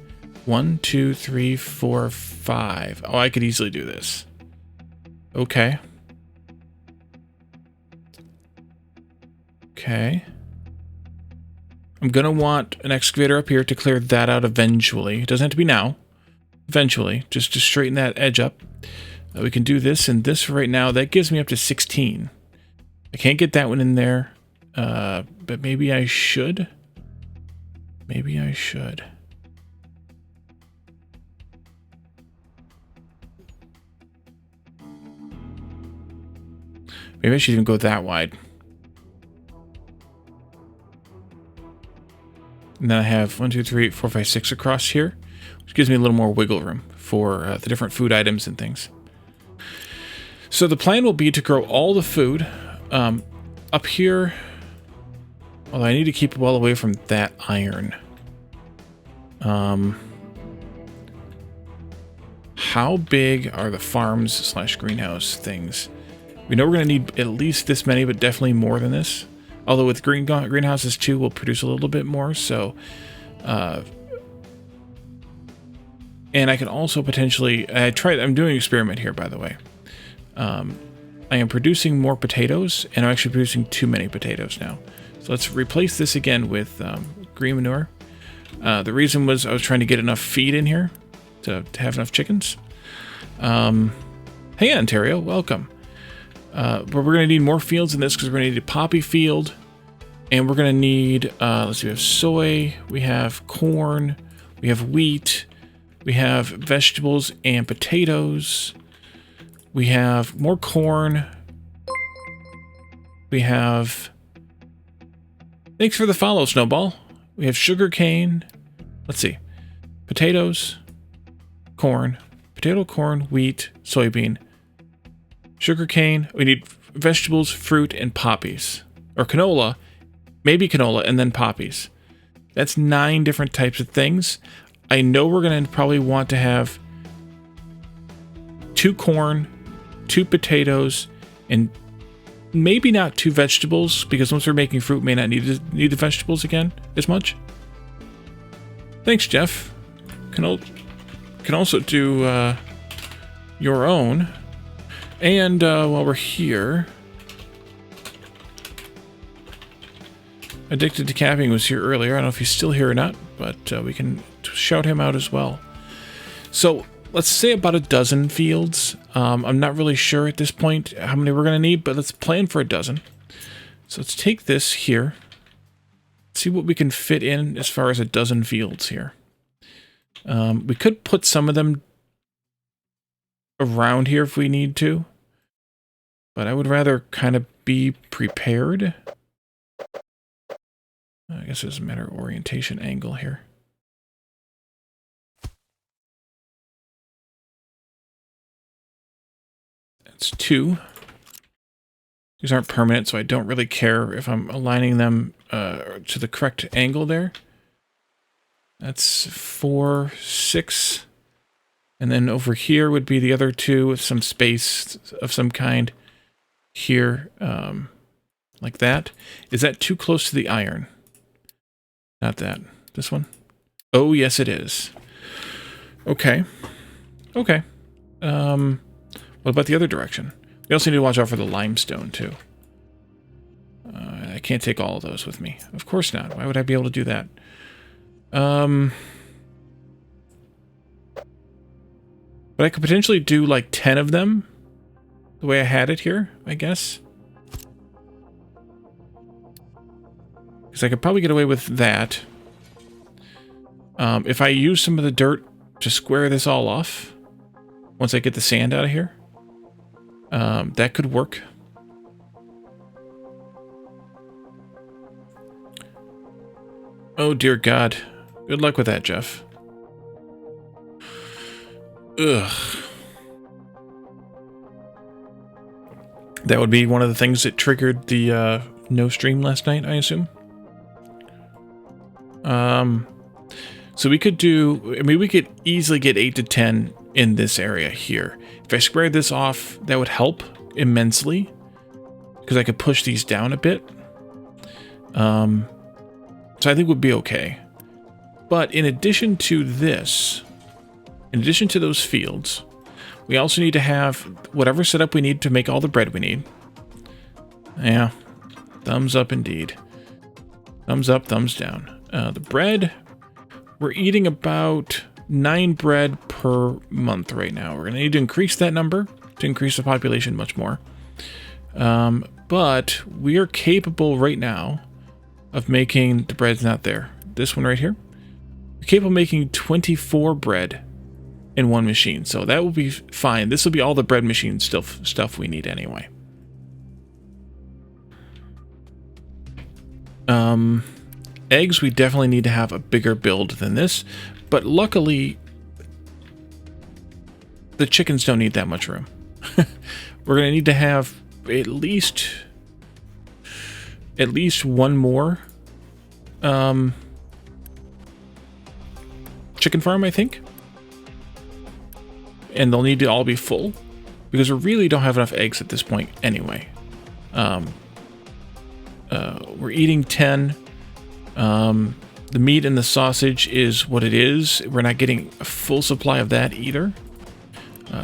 1, 2, 3, 4, 5. Oh, I could easily do this. Okay. Okay. I'm going to want an excavator up here to clear that out eventually. It doesn't have to be now. Eventually. Just to straighten that edge up. We can do this and this right now. That gives me up to 16. I can't get that one in there. But maybe I should. Maybe I should. Maybe I should even go that wide. And then I have 1, 2, 3, 4, 5, 6 across here, which gives me a little more wiggle room for the different food items and things. So the plan will be to grow all the food up here. Although I need to keep well away from that iron. How big are the farms / greenhouse things? We know we're going to need at least this many, but definitely more than this. Although with greenhouses too, we'll produce a little bit more. So, and I can also potentially, I'm doing an experiment here, by the way. I am producing more potatoes, and I'm actually producing too many potatoes now. So let's replace this again with green manure. The reason was I was trying to get enough feed in here to have enough chickens. Hey, Ontario, welcome. But we're going to need more fields in this because we're going to need a poppy field. And we're going to need, let's see, we have soy, we have corn, we have wheat, we have vegetables and potatoes. We have more corn. We have, thanks for the follow, Snowball. We have sugar cane. Let's see, potatoes, corn, potato, corn, wheat, soybean, sugar cane. We need vegetables, fruit, and poppies. Or canola, maybe canola, and then poppies. That's 9 different types of things. I know we're going to probably want to have 2 corn, 2 potatoes, and maybe not 2 vegetables, because once we're making fruit, may not need the vegetables again as much. Thanks, Jeff. Can also do your own. And while we're here, Addicted to Capping was here earlier. I don't know if he's still here or not, but we can shout him out as well. So let's say about a dozen fields. I'm not really sure at this point how many we're going to need, but let's plan for a dozen. So let's take this here. See what we can fit in as far as a dozen fields here. We could put some of them around here if we need to, but I would rather kind of be prepared. I guess it doesn't matter orientation angle here. That's 2. These aren't permanent, so I don't really care if I'm aligning them to the correct angle there. That's 4, 6. And then over here would be the other 2 with some space of some kind here, like that. Is that too close to the iron? Not that. This one? Oh, yes, it is. Okay. Okay. What about the other direction? We also need to watch out for the limestone, too. I can't take all of those with me. Of course not. Why would I be able to do that? But I could potentially do like 10 of them, the way I had it here, I guess. Because I could probably get away with that. If I use some of the dirt to square this all off, once I get the sand out of here, that could work. Oh, dear God. Good luck with that, Jeff. Ugh. That would be one of the things that triggered the no stream last night, I assume. So we could do, I mean, we could easily get 8 to 10 in this area here. If I squared this off, that would help immensely, because I could push these down a bit. So I think we'd be okay. But in addition to this, in addition to those fields, we also need to have whatever setup we need to make all the bread we need. Yeah, thumbs up indeed. Thumbs up, thumbs down. The bread, we're eating about 9 bread per month right now. We're going to need to increase that number to increase the population much more. But we are capable right now of making, the bread's not there, this one right here. We're capable of making 24 bread in one machine. So that will be fine. This will be all the bread machine stuff we need anyway. Eggs, we definitely need to have a bigger build than this, but luckily the chickens don't need that much room. We're going to need to have at least one more chicken farm, I think. And they'll need to all be full because we really don't have enough eggs at this point anyway. We're eating 10. The meat and the sausage is what it is. We're not getting a full supply of that either.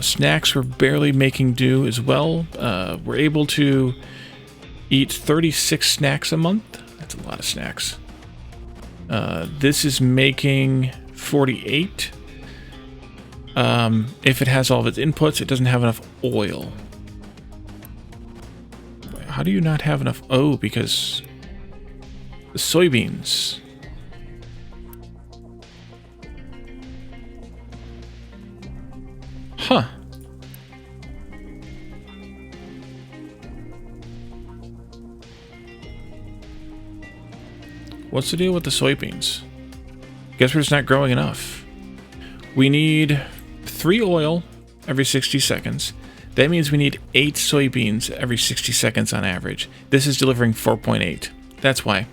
Snacks, we're barely making do as well. We're able to eat 36 snacks a month. That's a lot of snacks. This is making 48. If it has all of its inputs, it doesn't have enough oil. How do you not have enough? Oh, because the soybeans. Huh. What's the deal with the soybeans? Guess we're just not growing enough. We need 3 oil every 60 seconds. That means we need 8 soybeans every 60 seconds on average. This is delivering 4.8. That's why.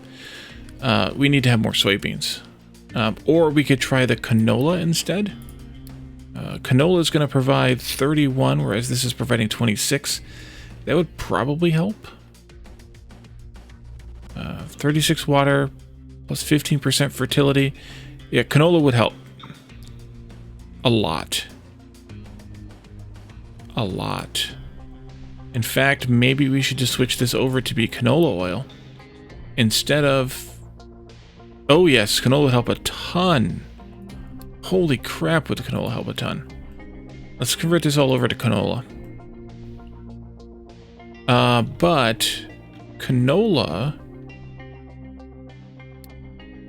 We need to have more soybeans. Or we could try the canola instead. Canola is going to provide 31, whereas this is providing 26. That would probably help. 36 water plus 15% fertility. Yeah, canola would help. A lot. A lot. In fact, maybe we should just switch this over to be canola oil instead of... Oh yes, canola would help a ton. Holy crap, would the canola help a ton. Let's convert this all over to canola. But canola...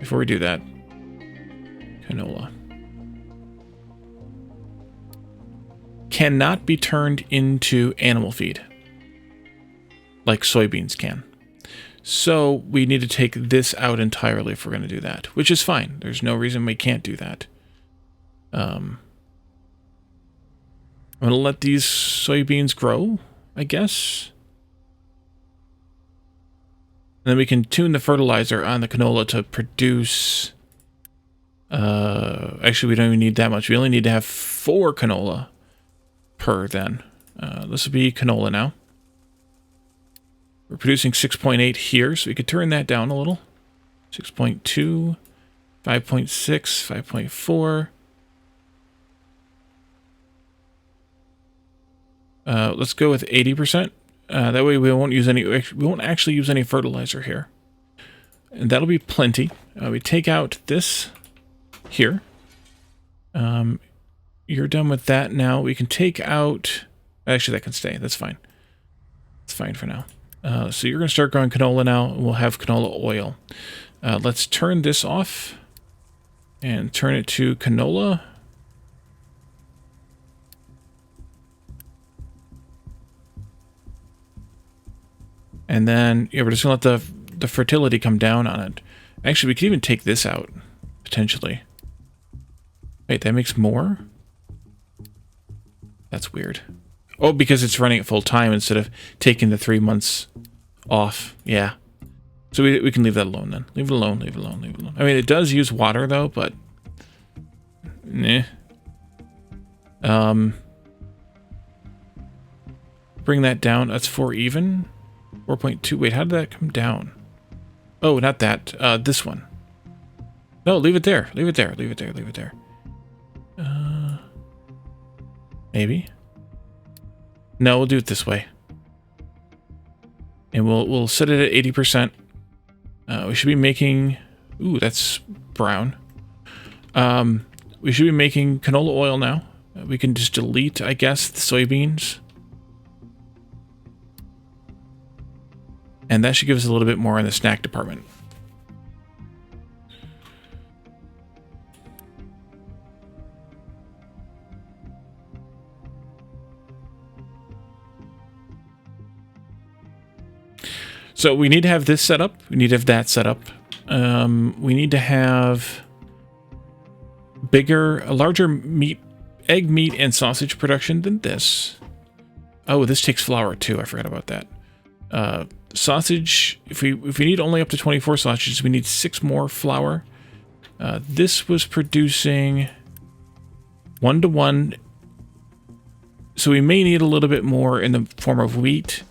Before we do that, canola cannot be turned into animal feed like soybeans can. So we need to take this out entirely if we're going to do that, which is fine. There's no reason we can't do that. I'm going to let these soybeans grow, I guess. And then we can tune the fertilizer on the canola to produce... actually, we don't even need that much. We only need to have 4 canola per then. This will be canola now. We're producing 6.8 here, so we could turn that down a little. 6.2, 5.6, 5.4. Let's go with 80%. That way we won't actually use any fertilizer here. And that'll be plenty. We take out this here. You're done with that now. We can take out... Actually, that can stay. That's fine. It's fine for now. So you're going to start growing canola now, and we'll have canola oil. Let's turn this off and turn it to canola. And then, yeah, we're just going to let the fertility come down on it. Actually, we could even take this out, potentially. Wait, that makes more? That's weird. Oh, because it's running at full time instead of taking the 3 months off. Yeah. So we can leave that alone then. Leave it alone, leave it alone, leave it alone. I mean, it does use water, though, but... Nah. Bring that down. That's 4 even. 4.2. Wait, how did that come down? Oh, not that. This one. No, leave it there. Leave it there. Leave it there. Leave it there. Maybe. No, we'll do it this way. And we'll set it at 80%. We should be making... Ooh, that's brown. We should be making canola oil now. We can just delete, I guess, the soybeans. And that should give us a little bit more in the snack department. So we need to have this set up. We need to have that set up. We need to have a larger egg, meat, and sausage production than this. Oh, this takes flour too. I forgot about that. Sausage, if we need only up to 24 sausages, we need 6 more flour. This was producing 1 to 1. So we may need a little bit more in the form of wheat,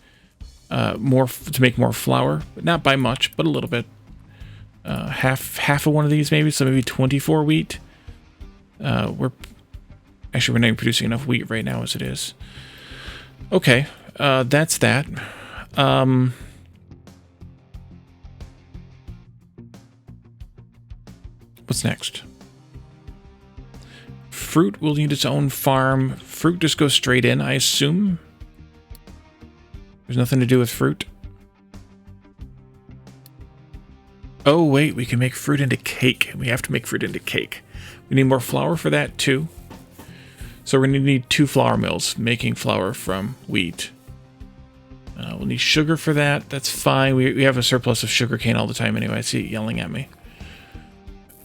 more to make more flour, but not by much, but a little bit. Half of one of these maybe, so maybe 24 wheat. We're not even producing enough wheat right now as it is. Okay, that's that. What's next? Fruit will need its own farm. Fruit just goes straight in, I assume. There's nothing to do with fruit. Oh, wait, we can make fruit into cake. We have to make fruit into cake. We need more flour for that, too. So we're going to need 2 flour mills making flour from wheat. We'll need sugar for that. That's fine. We have a surplus of sugar cane all the time anyway. I see it yelling at me.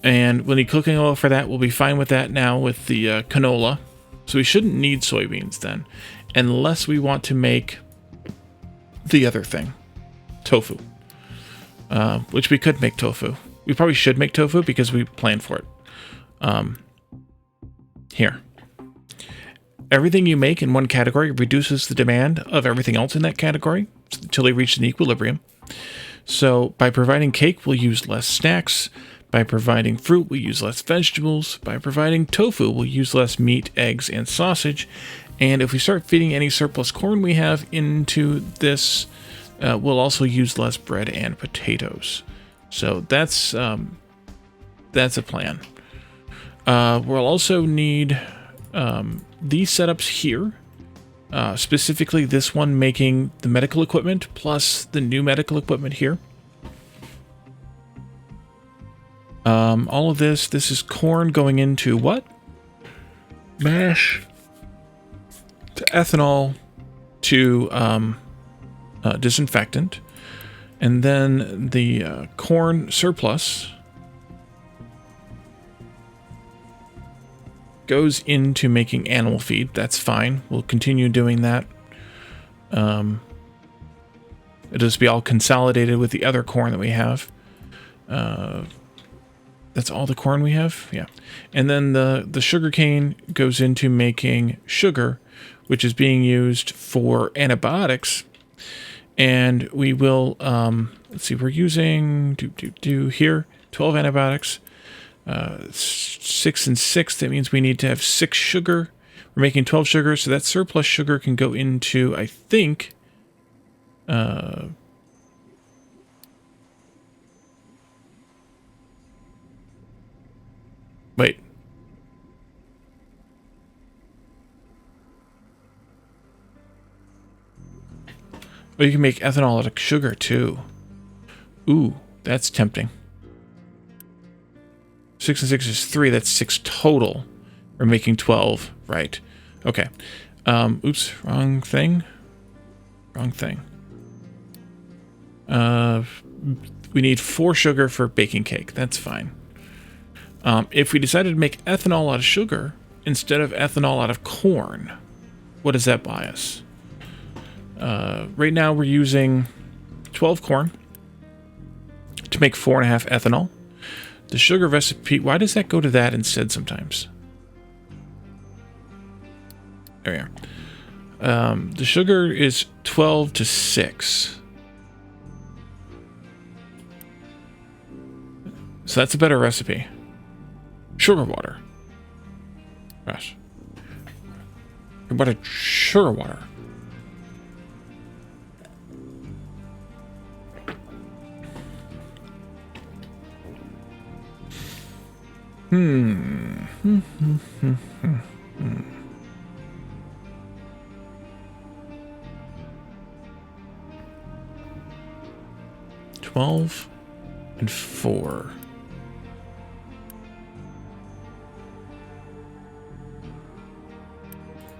And we'll need cooking oil for that. We'll be fine with that now with the canola. So we shouldn't need soybeans then. Unless we want to make the other thing. Tofu. Which we could make tofu. We probably should make tofu because we planned for it. Here. Everything you make in one category reduces the demand of everything else in that category until they reach an equilibrium. So by providing cake, we'll use less snacks. By providing fruit, we'll use less vegetables. By providing tofu, we'll use less meat, eggs, and sausage. And if we start feeding any surplus corn we have into this, we'll also use less bread and potatoes. So that's a plan. We'll also need these setups here. Specifically this one making the medical equipment plus the new medical equipment here. All of this is corn going into what? Mash to ethanol to disinfectant. And then the corn surplus goes into making animal feed. That's fine. We'll continue doing that. It'll just be all consolidated with the other corn that we have. That's all the corn we have? Yeah. And then the sugar cane goes into making sugar, which is being used for antibiotics. And we will, let's see, we're using, here, 12 antibiotics. 6 and 6, that means we need to have 6 sugar. We're making 12 sugar, so that surplus sugar can go into, I think, wait. Oh, you can make ethanol out of sugar, too. Ooh, that's tempting. 6 and 6 is 3. That's 6 total. We're making 12. Right. Okay. Oops. Wrong thing. Wrong thing. We need 4 sugar for baking cake. That's fine. If we decided to make ethanol out of sugar instead of ethanol out of corn, what does that buy us? Right now we're using 12 corn to make 4.5 ethanol. The sugar recipe, why does that go to that instead sometimes? There we are. The sugar is 12 to 6. So that's a better recipe. Sugar water. Gosh. What a sugar water. Hmm. 12 and 4.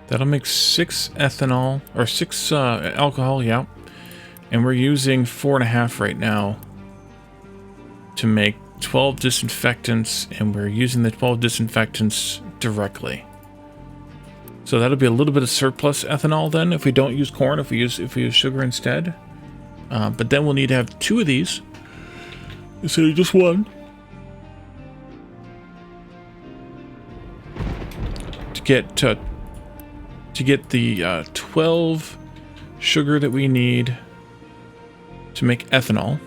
That'll make 6 ethanol, or 6 alcohol, yeah. And we're using 4.5 right now to make 12 disinfectants, and we're using the 12 disinfectants directly. So that'll be a little bit of surplus ethanol then if we don't use corn, if we use sugar instead. But then we'll need to have 2 of these instead of just 1 to get the 12 sugar that we need to make ethanol.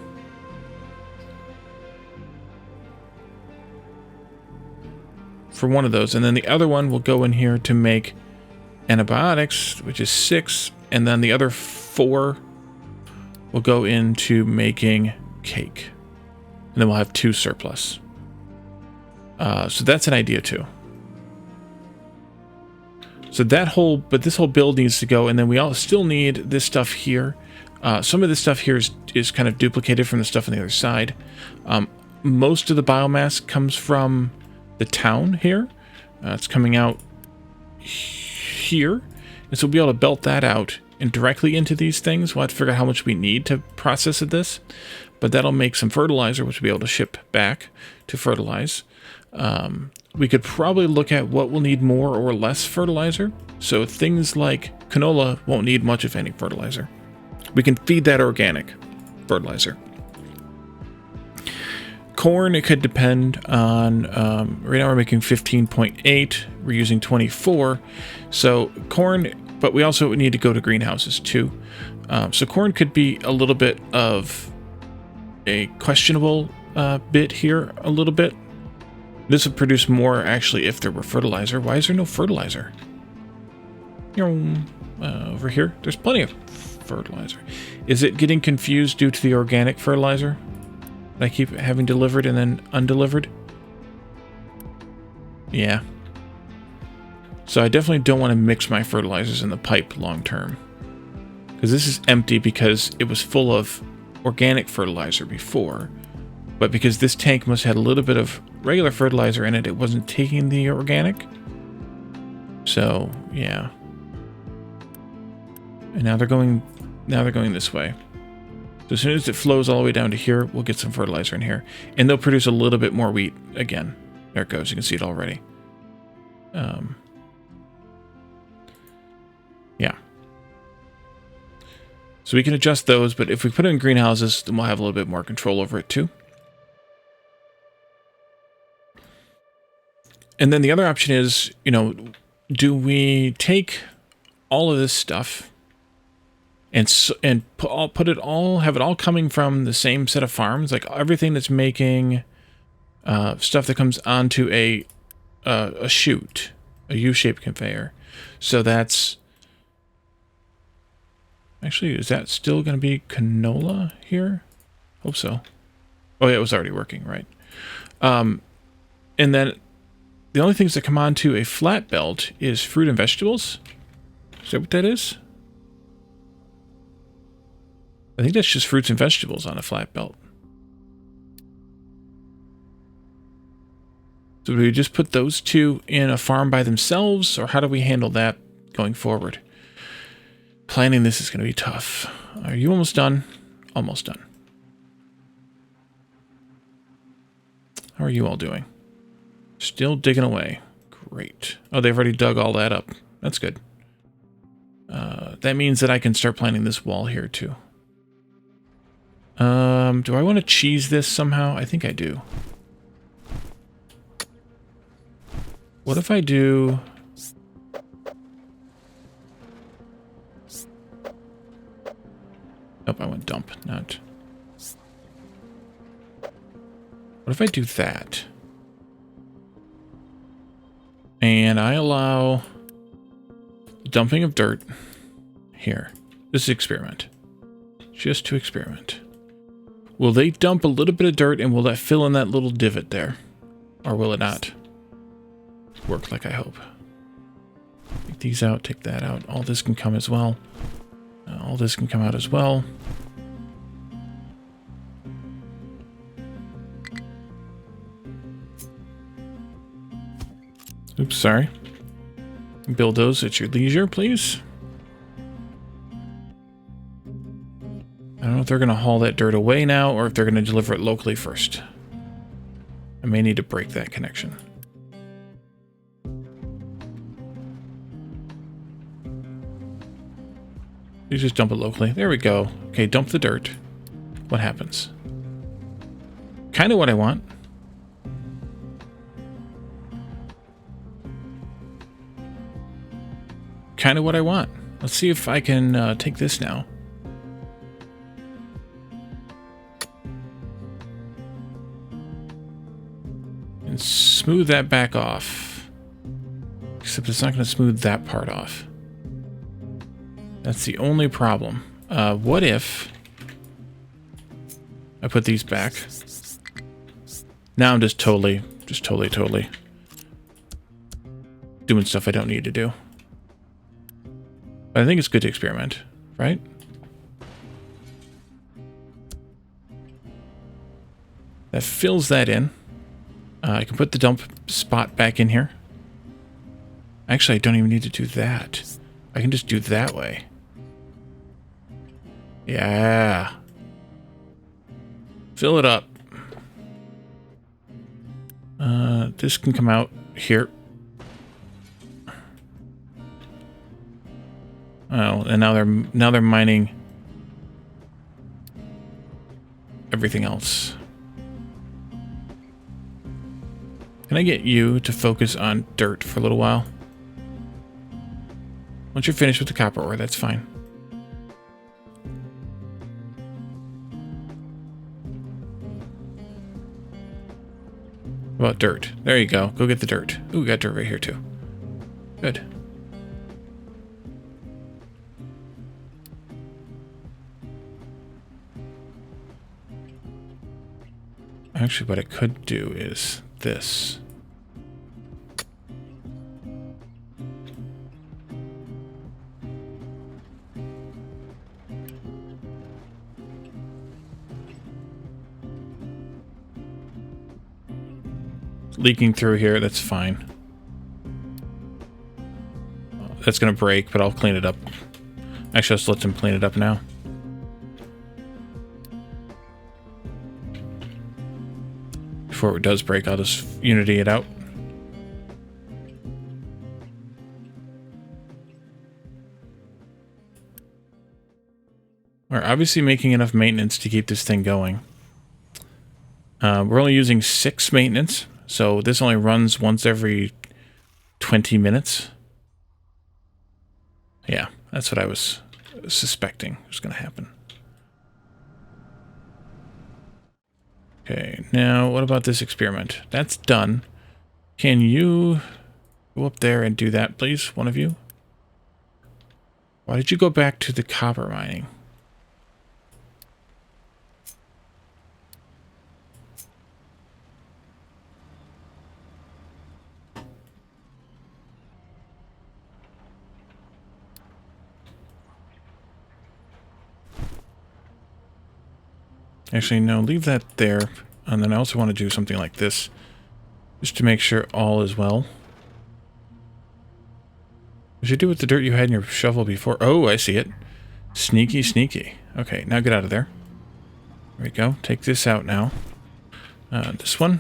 For one of those, and then the other one will go in here to make antibiotics, which is 6, and then the other 4 will go into making cake, and then we'll have 2 surplus. So that's an idea too. So this whole build needs to go, and then we all still need this stuff here. Some of this stuff here is kind of duplicated from the stuff on the other side. Most of the biomass comes from the town here. It's coming out here, and so we'll be able to belt that out and directly into these things. We'll have to figure out how much we need to process this, but that'll make some fertilizer, which we'll be able to ship back to fertilize. We could probably look at what will need more or less fertilizer. So things like canola won't need much, if any, fertilizer. We can feed that organic fertilizer. Corn, it could depend on, right now we're making 15.8, we're using 24. So corn, but we also need to go to greenhouses too. So corn could be a little bit of a questionable bit here, a little bit. This would produce more, actually, if there were fertilizer. Why is there no fertilizer? Over here, there's plenty of fertilizer. Is it getting confused due to the organic fertilizer that I keep having delivered and then undelivered? Yeah. So I definitely don't want to mix my fertilizers in the pipe long term, because this is empty because it was full of organic fertilizer before. But because this tank must have had a little bit of regular fertilizer in it, it wasn't taking the organic. So, yeah. And now they're going this way. So as soon as it flows all the way down to here, we'll get some fertilizer in here. And they'll produce a little bit more wheat again. There it goes. You can see it already. Yeah. So we can adjust those, but if we put it in greenhouses, then we'll have a little bit more control over it too. And then the other option is, do we take all of this stuff and have it all coming from the same set of farms, like everything that's making stuff that comes onto a chute, a U-shaped conveyor. So that's actually, is that still going to be canola here? Hope so. Oh yeah, it was already working, right? And then the only things that come onto a flat belt is fruit and vegetables. Is that what that is? I think that's just fruits and vegetables on a flat belt. So do we just put those two in a farm by themselves, or how do we handle that going forward? Planning this is going to be tough. Are you almost done? Almost done. How are you all doing? Still digging away. Great. Oh, they've already dug all that up. That's good. That means that I can start planting this wall here too. Do I want to cheese this somehow? I think I do. What if I do... Nope, I went dump, not... What if I do that? And I allow dumping of dirt here. This is experiment. Just to experiment. Will they dump a little bit of dirt and will that fill in that little divot there? Or will it not work like I hope? Take these out, take that out. All this can come as well. All this can come out as well. Oops, sorry. Build those at your leisure, please. I don't know if they're going to haul that dirt away now or if they're going to deliver it locally first. I may need to break that connection. You just dump it locally. There we go. Okay, dump the dirt. What happens? Kind of what I want. Kind of what I want. Let's see if I can take this now. And smooth that back off. Except it's not going to smooth that part off. That's the only problem. What if I put these back? Now I'm just totally doing stuff I don't need to do. But I think it's good to experiment, right? That fills that in. I can put the dump spot back in here. Actually, I don't even need to do that. I can just do it that way. Yeah. Fill it up. This can come out here. Oh, and now they're mining everything else. Can I get you to focus on dirt for a little while? Once you're finished with the copper ore, that's fine. What about dirt? There you go. Go get the dirt. Ooh, we got dirt right here too. Good. Actually, what I could do is this. Leaking through here, that's fine. That's gonna break, but I'll clean it up. Actually, let's let them clean it up now. Before it does break, I'll just unity it out. We're obviously making enough maintenance to keep this thing going. We're only using 6 maintenance, so this only runs once every 20 minutes. Yeah, that's what I was suspecting was going to happen. Okay, now what about this experiment? That's done. Can you go up there and do that, please? One of you? Why did you go back to the copper mining? Actually, no, leave that there. And then I also want to do something like this, just to make sure all is well. What did you do with the dirt you had in your shovel before? Oh, I see it. Sneaky, sneaky. Okay, now get out of there. There we go. Take this out now. This one.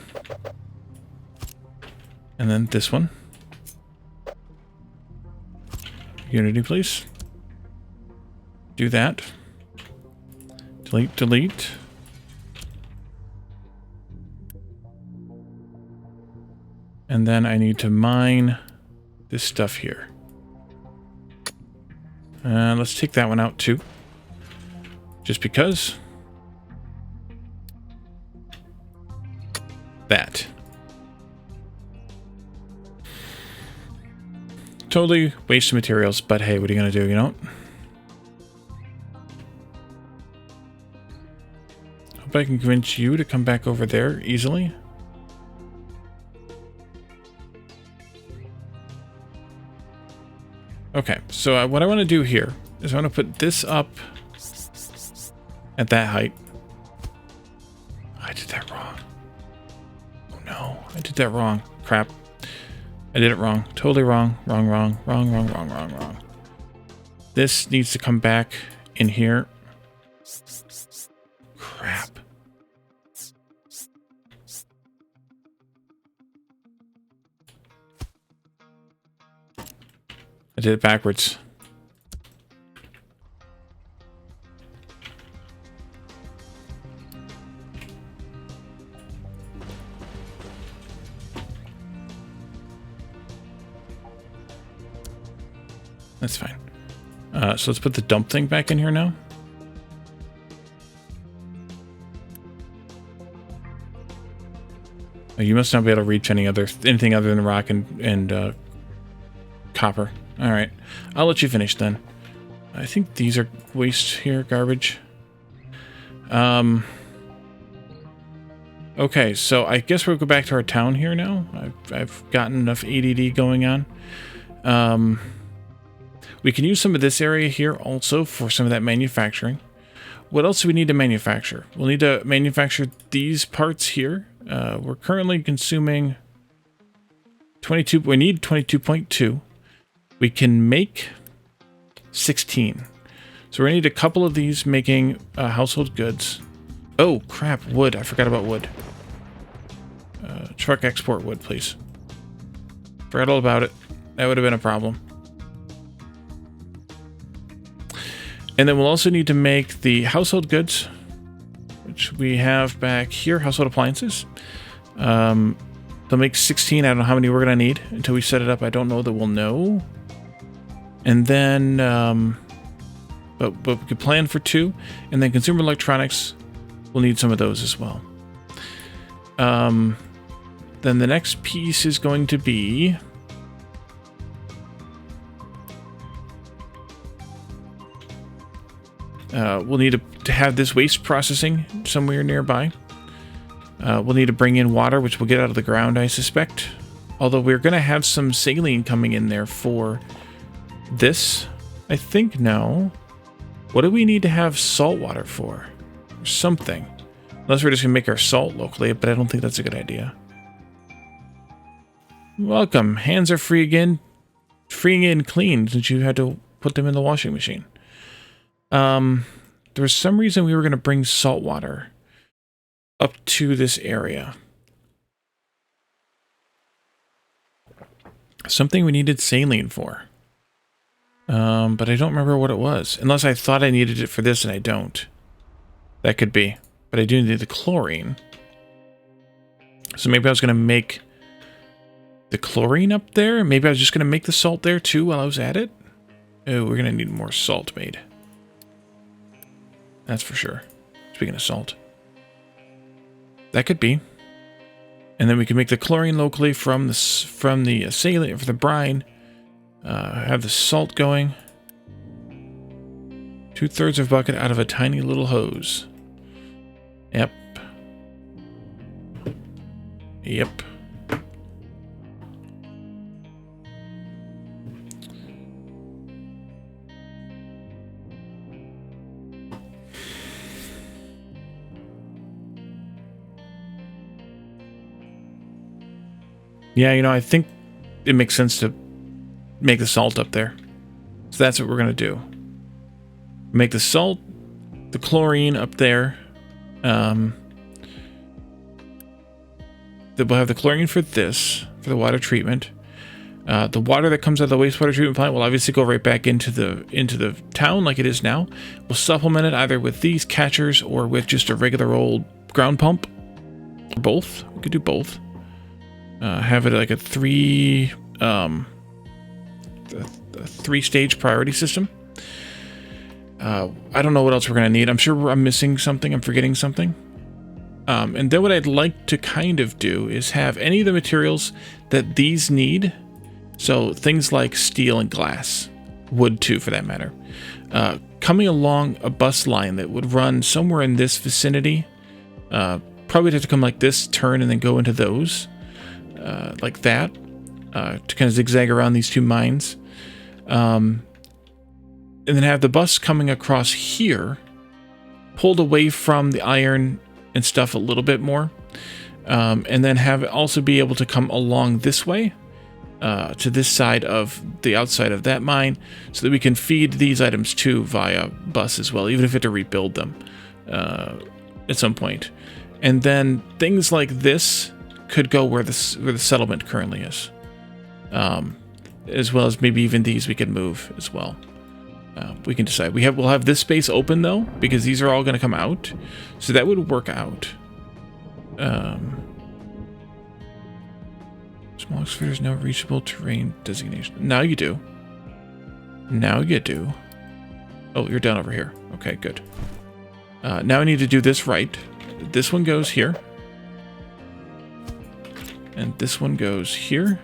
And then this one. Unity, please. Do that. Delete, delete. And then I need to mine this stuff here. Let's take that one out too. Just because. That. Totally waste of materials, but hey, what are you going to do, you know? Hope I can convince you to come back over there easily. Okay, so what I want to do here is I want to put this up at that height. I did that wrong. Oh no, I did that wrong. Crap. I did it wrong. Totally wrong. Wrong. This needs to come back in here. Crap. I did it backwards. That's fine. So let's put the dump thing back in here now. Oh, you must not be able to reach anything other than rock and copper. All right, I'll let you finish then. I think these are waste here, garbage. Okay, so I guess we'll go back to our town here now. I've gotten enough ADD going on. We can use some of this area here also for some of that manufacturing. What else do we need to manufacture? We'll need to manufacture these parts here. We're currently consuming 22. We need 22.2. We can make 16. So we need a couple of these making household goods. Oh, crap, wood. I forgot about wood. Truck export wood, please. Forgot all about it. That would have been a problem. And then we'll also need to make the household goods, which we have back here, household appliances. They'll make 16. I don't know how many we're going to need until we set it up. I don't know that we'll know. And then, but we could plan for 2. And then consumer electronics, we'll need some of those as well. Then the next piece is going to be... we'll need to have this waste processing somewhere nearby. We'll need to bring in water, which we'll get out of the ground, I suspect. Although we're going to have some saline coming in there for this. I think, no. What do we need to have salt water for? Or something. Unless we're just going to make our salt locally, but I don't think that's a good idea. Welcome. Hands are free again. Free and clean since you had to put them in the washing machine. There was some reason we were going to bring salt water up to this area. Something we needed saline for. But I don't remember what it was. Unless I thought I needed it for this and I don't. That could be. But I do need the chlorine. So maybe I was going to make the chlorine up there. Maybe I was just going to make the salt there too while I was at it. Oh, we're going to need more salt made. That's for sure. Speaking of salt. That could be. And then we can make the chlorine locally from the saline, for the brine. Have the salt going. 2/3 of a bucket out of a tiny little hose. Yep. Yep. Yeah, you know, I think it makes sense to make the salt up there. So that's what we're going to do. Make the salt, the chlorine up there. We'll have the chlorine for this, for the water treatment. The water that comes out of the wastewater treatment plant will obviously go right back into the town like it is now. We'll supplement it either with these catchers or with just a regular old ground pump. Or both. We could do both. Have it like a three-stage priority system. I don't know what else we're going to need. I'm sure I'm missing something. I'm forgetting something. And then what I'd like to kind of do is have any of the materials that these need. So things like steel and glass, wood too for that matter, coming along a bus line that would run somewhere in this vicinity. Probably have to come like this, turn, and then go into those. Like that, to kind of zigzag around these two mines. And then have the bus coming across here, pulled away from the iron and stuff a little bit more. And then have it also be able to come along this way, to this side of the outside of that mine, so that we can feed these items to via bus as well, even if we have to rebuild them at some point. And then things like this could go where the settlement currently is, as well as maybe even these we can move as well. We can decide. We'll have this space open though, because these are all going to come out, so that would work out. Small spheres, no reachable terrain designation. Now you do. Now you do. Oh, you're down over here. Okay, good. Now I need to do this right. This one goes here. And this one goes here.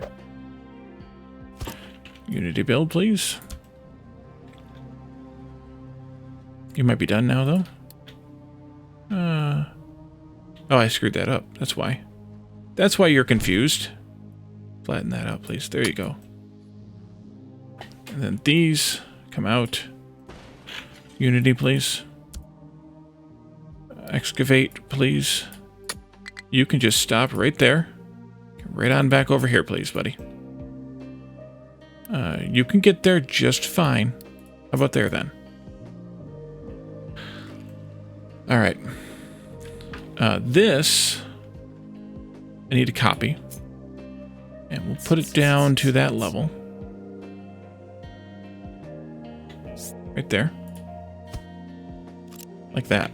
Unity build, please. You might be done now, though. Oh, I screwed that up. That's why. That's why you're confused. Flatten that out, please. There you go. And then these come out. Unity, please. Excavate, please. You can just stop right there. Right on back over here, please, buddy. You can get there just fine. How about there, then? All right. This I need to copy. And we'll put it down to that level. Right there. Like that.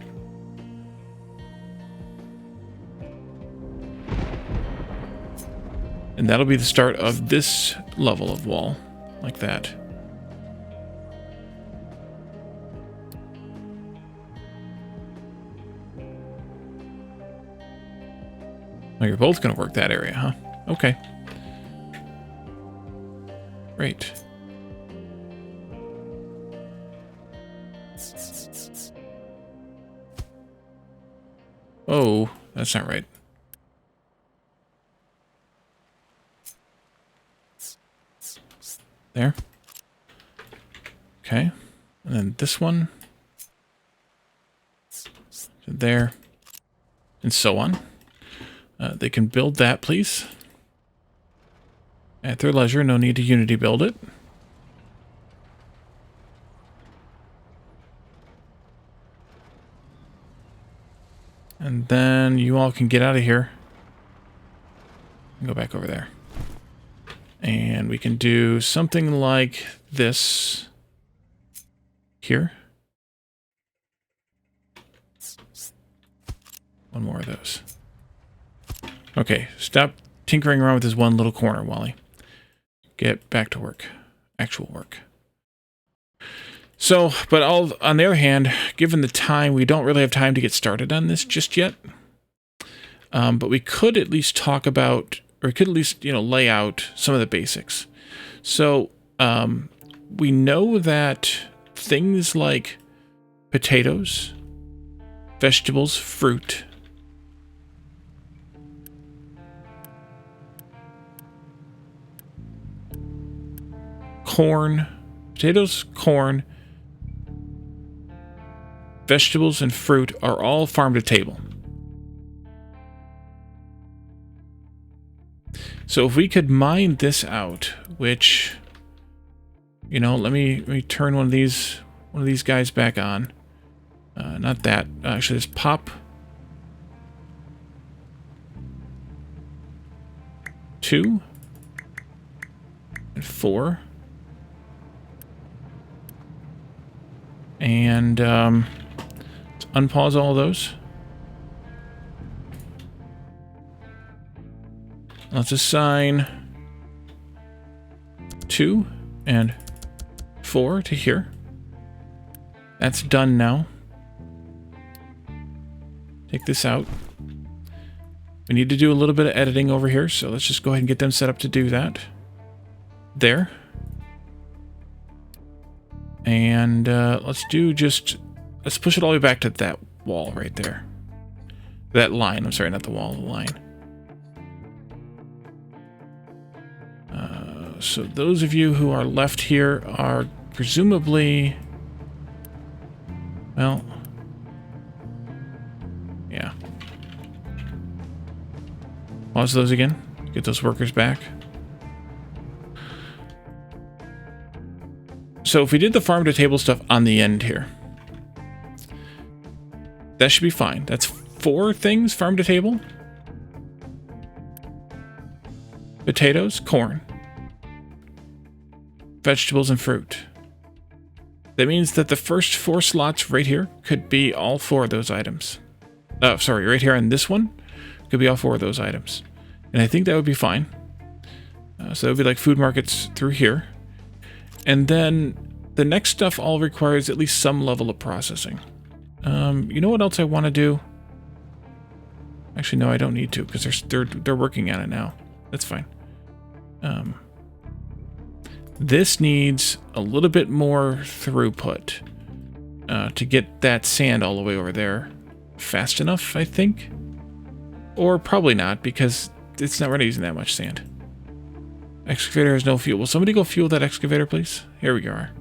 And that'll be the start of this level of wall. Like that. Oh, you're both going to work that area, huh? Okay. Great. Oh, that's not right. There. Okay. And then this one. There. And so on. They can build that, please. At their leisure, no need to Unity build it. And then you all can get out of here. And go back over there. And we can do something like this here. One more of those. Okay, stop tinkering around with this one little corner, Wally. Get back to work. Actual work. So, but on the other hand, given the time, we don't really have time to get started on this just yet. But we could at least talk about, or we could at least, lay out some of the basics. So, we know that things like potatoes, vegetables, fruit, corn, potatoes, corn, vegetables, and fruit are all farm to table. So if we could mine this out, which, let me turn one of these guys back on. Not that. Actually, let's pop 2 and 4. And let's unpause all of those. Let's assign 2 and 4 to here. That's done now. Take this out. We need to do a little bit of editing over here, so let's just go ahead and get them set up to do that. There. And let's push it all the way back to that wall right there. That line, I'm sorry, not the wall, the line. So those of you who are left here are presumably, well, yeah. Pause those again, get those workers back. So if we did the farm to table stuff on the end here, that should be fine. That's 4 things, farm to table. Potatoes, corn, vegetables, and fruit. That means that the first 4 slots right here could be all 4 of those items. Sorry, right here on this one could be all 4 of those items. And I think that would be fine. So that would be like food markets through here. And then the next stuff all requires at least some level of processing. You know what else I want to do? Actually, no, I don't need to because they're working on it now. That's fine. This needs a little bit more throughput to get that sand all the way over there fast enough, I think. Or probably not, because it's not really using that much sand. Excavator has no fuel. Will somebody go fuel that excavator, please? Here we are.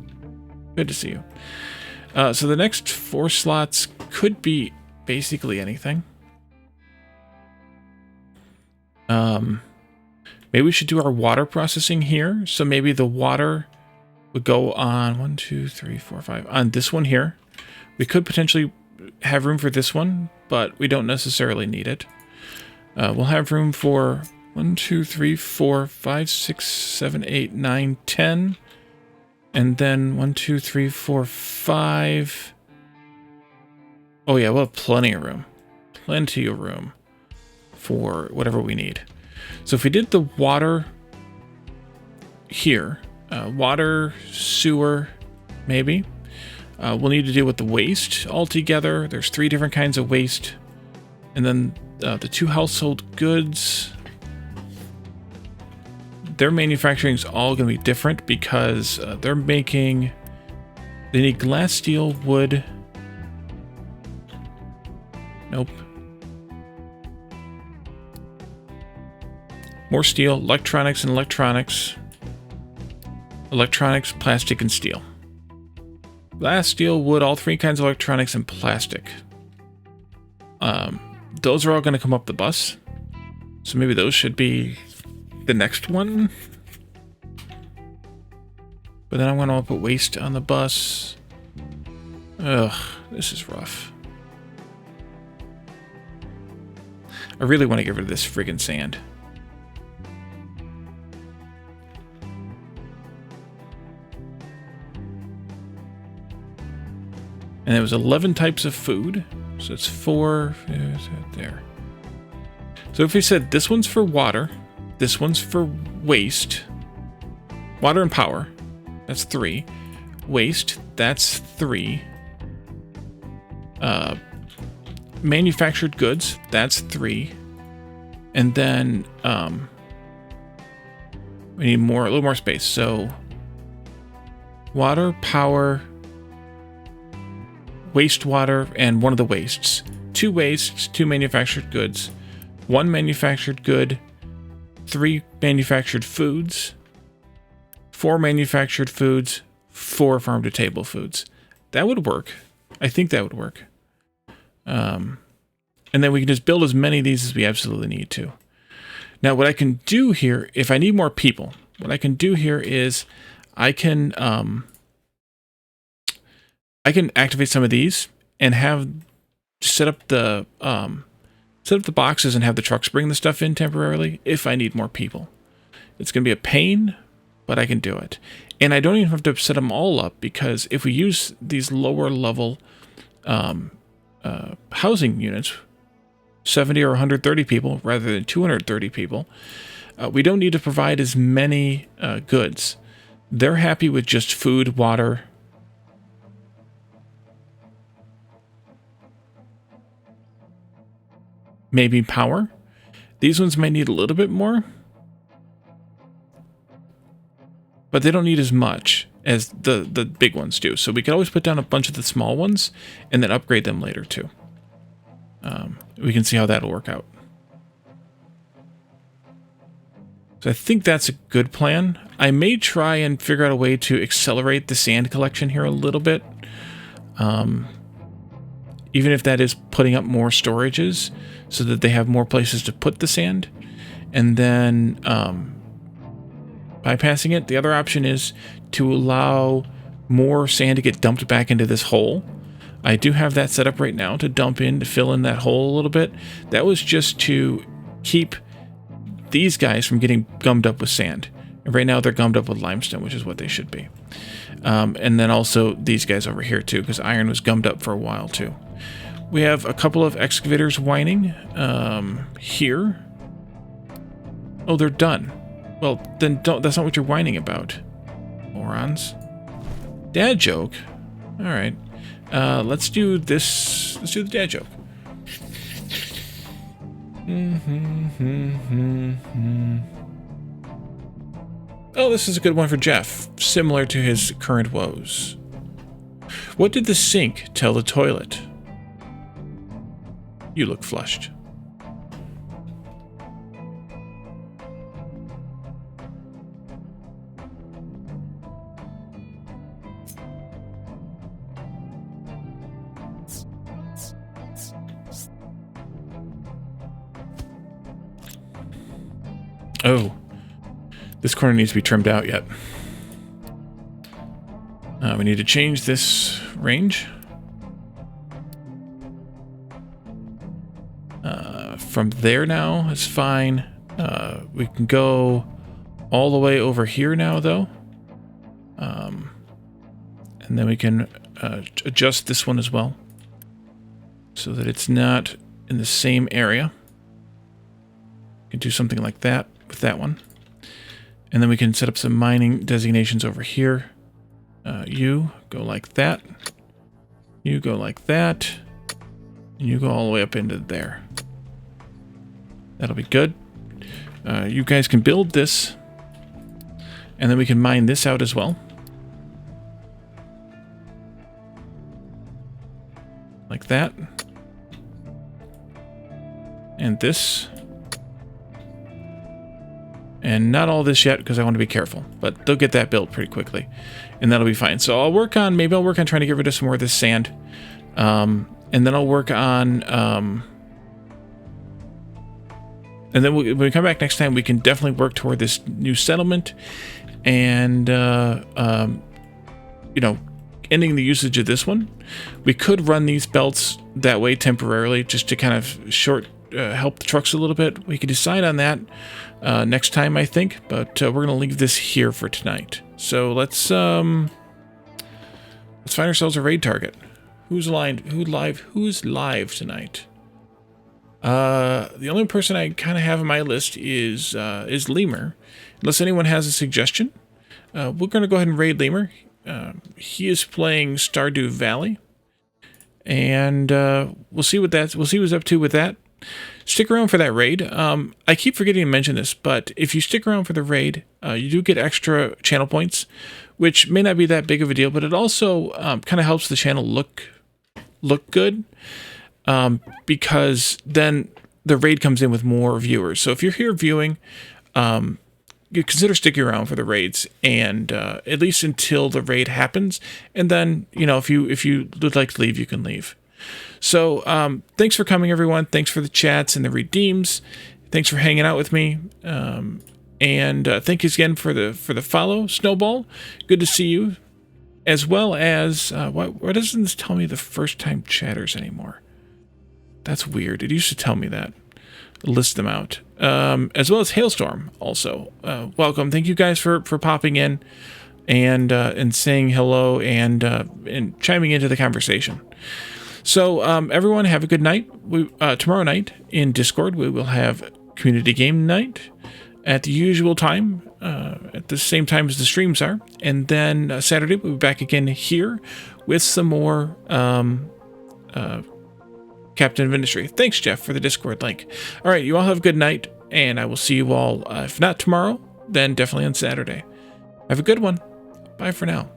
Good to see you. So the next 4 slots could be basically anything. Maybe we should do our water processing here. So maybe the water would go on 1, 2, 3, 4, 5 on this one here. We could potentially have room for this one, but we don't necessarily need it. We'll have room for 1, 2, 3, 4, 5, 6, 7, 8, 9, 10. And then 1, 2, 3, 4, 5. Oh yeah, we'll have plenty of room. Plenty of room for whatever we need. So if we did the water here, water, sewer, maybe. We'll need to deal with the waste altogether. There's 3 different kinds of waste. And then the 2 household goods. Their manufacturing is all going to be different because they need glass, steel, wood. Nope. More steel, electronics and electronics. Electronics, plastic, and steel. Glass, steel, wood, all 3 kinds of electronics, and plastic. Those are all going to come up the bus. So maybe those should be the next one. But then I'm going to put waste on the bus. Ugh, this is rough. I really want to get rid of this friggin' sand. And there was 11 types of food. So it's 4 there. So if we said this one's for water, this one's for waste, water and power, that's 3. Waste, that's 3. Manufactured goods, that's 3. And then we need a little more space. So water, power, wastewater, and one of the wastes. 2 wastes, 2 manufactured goods, 1 manufactured good, 3 manufactured foods, 4 manufactured foods, 4 farm to table foods. That would work. I think that would work. And then we can just build as many of these as we absolutely need to. Now, what I can do here, if I need more people, what I can do here is I can activate some of these and have set up the boxes and have the trucks bring the stuff in temporarily if I need more people. It's going to be a pain, but I can do it. And I don't even have to set them all up because if we use these lower level housing units, 70 or 130 people rather than 230 people, we don't need to provide as many goods. They're happy with just food, water, maybe power. These ones might need a little bit more, but they don't need as much as the big ones do. So we could always put down a bunch of the small ones and then upgrade them later too. We can see how that'll work out. So I think that's a good plan. I may try and figure out a way to accelerate the sand collection here a little bit. Even if that is putting up more storages so that they have more places to put the sand. And then bypassing it, the other option is to allow more sand to get dumped back into this hole. I do have that set up right now to dump in, to fill in that hole a little bit. That was just to keep these guys from getting gummed up with sand. And right now they're gummed up with limestone, which is what they should be. And then also these guys over here too, because iron was gummed up for a while too. We have a couple of excavators whining here. Oh, they're done. Well, then that's not what you're whining about, morons. Dad joke. All right. Let's do this. Let's do the dad joke. Oh, this is a good one for Jeff, similar to his current woes. What did the sink tell the toilet? You look flushed. Oh, this corner needs to be trimmed out yet. We need to change this range. From there now, it's fine. We can go all the way over here now, though. And then we can adjust this one as well, so that it's not in the same area. We can do something like that with that one. And then we can set up some mining designations over here. You go like that. You go like that. And you go all the way up into there. That'll be good. You guys can build this. And then we can mine this out as well. Like that. And this. And not all this yet, because I want to be careful. But they'll get that built pretty quickly. And that'll be fine. So maybe I'll work on trying to get rid of some more of this sand. And then I'll work on... and then when we come back next time, we can definitely work toward this new settlement. And, you know, ending the usage of this one. We could run these belts that way temporarily, just to kind of help the trucks a little bit. We could decide on that next time, I think, but we're gonna leave this here for tonight. So let's find ourselves a raid target. Who's live tonight? The only person I kind of have on my list is Lemur. Unless anyone has a suggestion, we're gonna go ahead and raid Lemur. He is playing Stardew Valley, and we'll see what's up to with that. Stick around for that raid. I keep forgetting to mention this, but if you stick around for the raid, you do get extra channel points, which may not be that big of a deal, but it also kind of helps the channel look good, because then the raid comes in with more viewers. So if you're here viewing, you consider sticking around for the raids, and at least until the raid happens. And then, you know, if you would like to leave, you can leave. So thanks for coming, everyone. Thanks for the chats and the redeems. Thanks for hanging out with me. And thank you again for the follow, Snowball. Good to see you. As well as why doesn't this tell me the first time chatters anymore? That's weird. It used to tell me that. List them out. As well as Hailstorm also. Welcome. Thank you guys for popping in and saying hello and chiming into the conversation. So everyone have a good night. Tomorrow night in Discord we will have community game night at the usual time, at the same time as the streams are. And then Saturday we'll be back again here with some more Captain of Industry. Thanks, Jeff, for the Discord link. All right, you all have a good night, and I will see you all, if not tomorrow, then definitely on Saturday. Have a good one. Bye for now.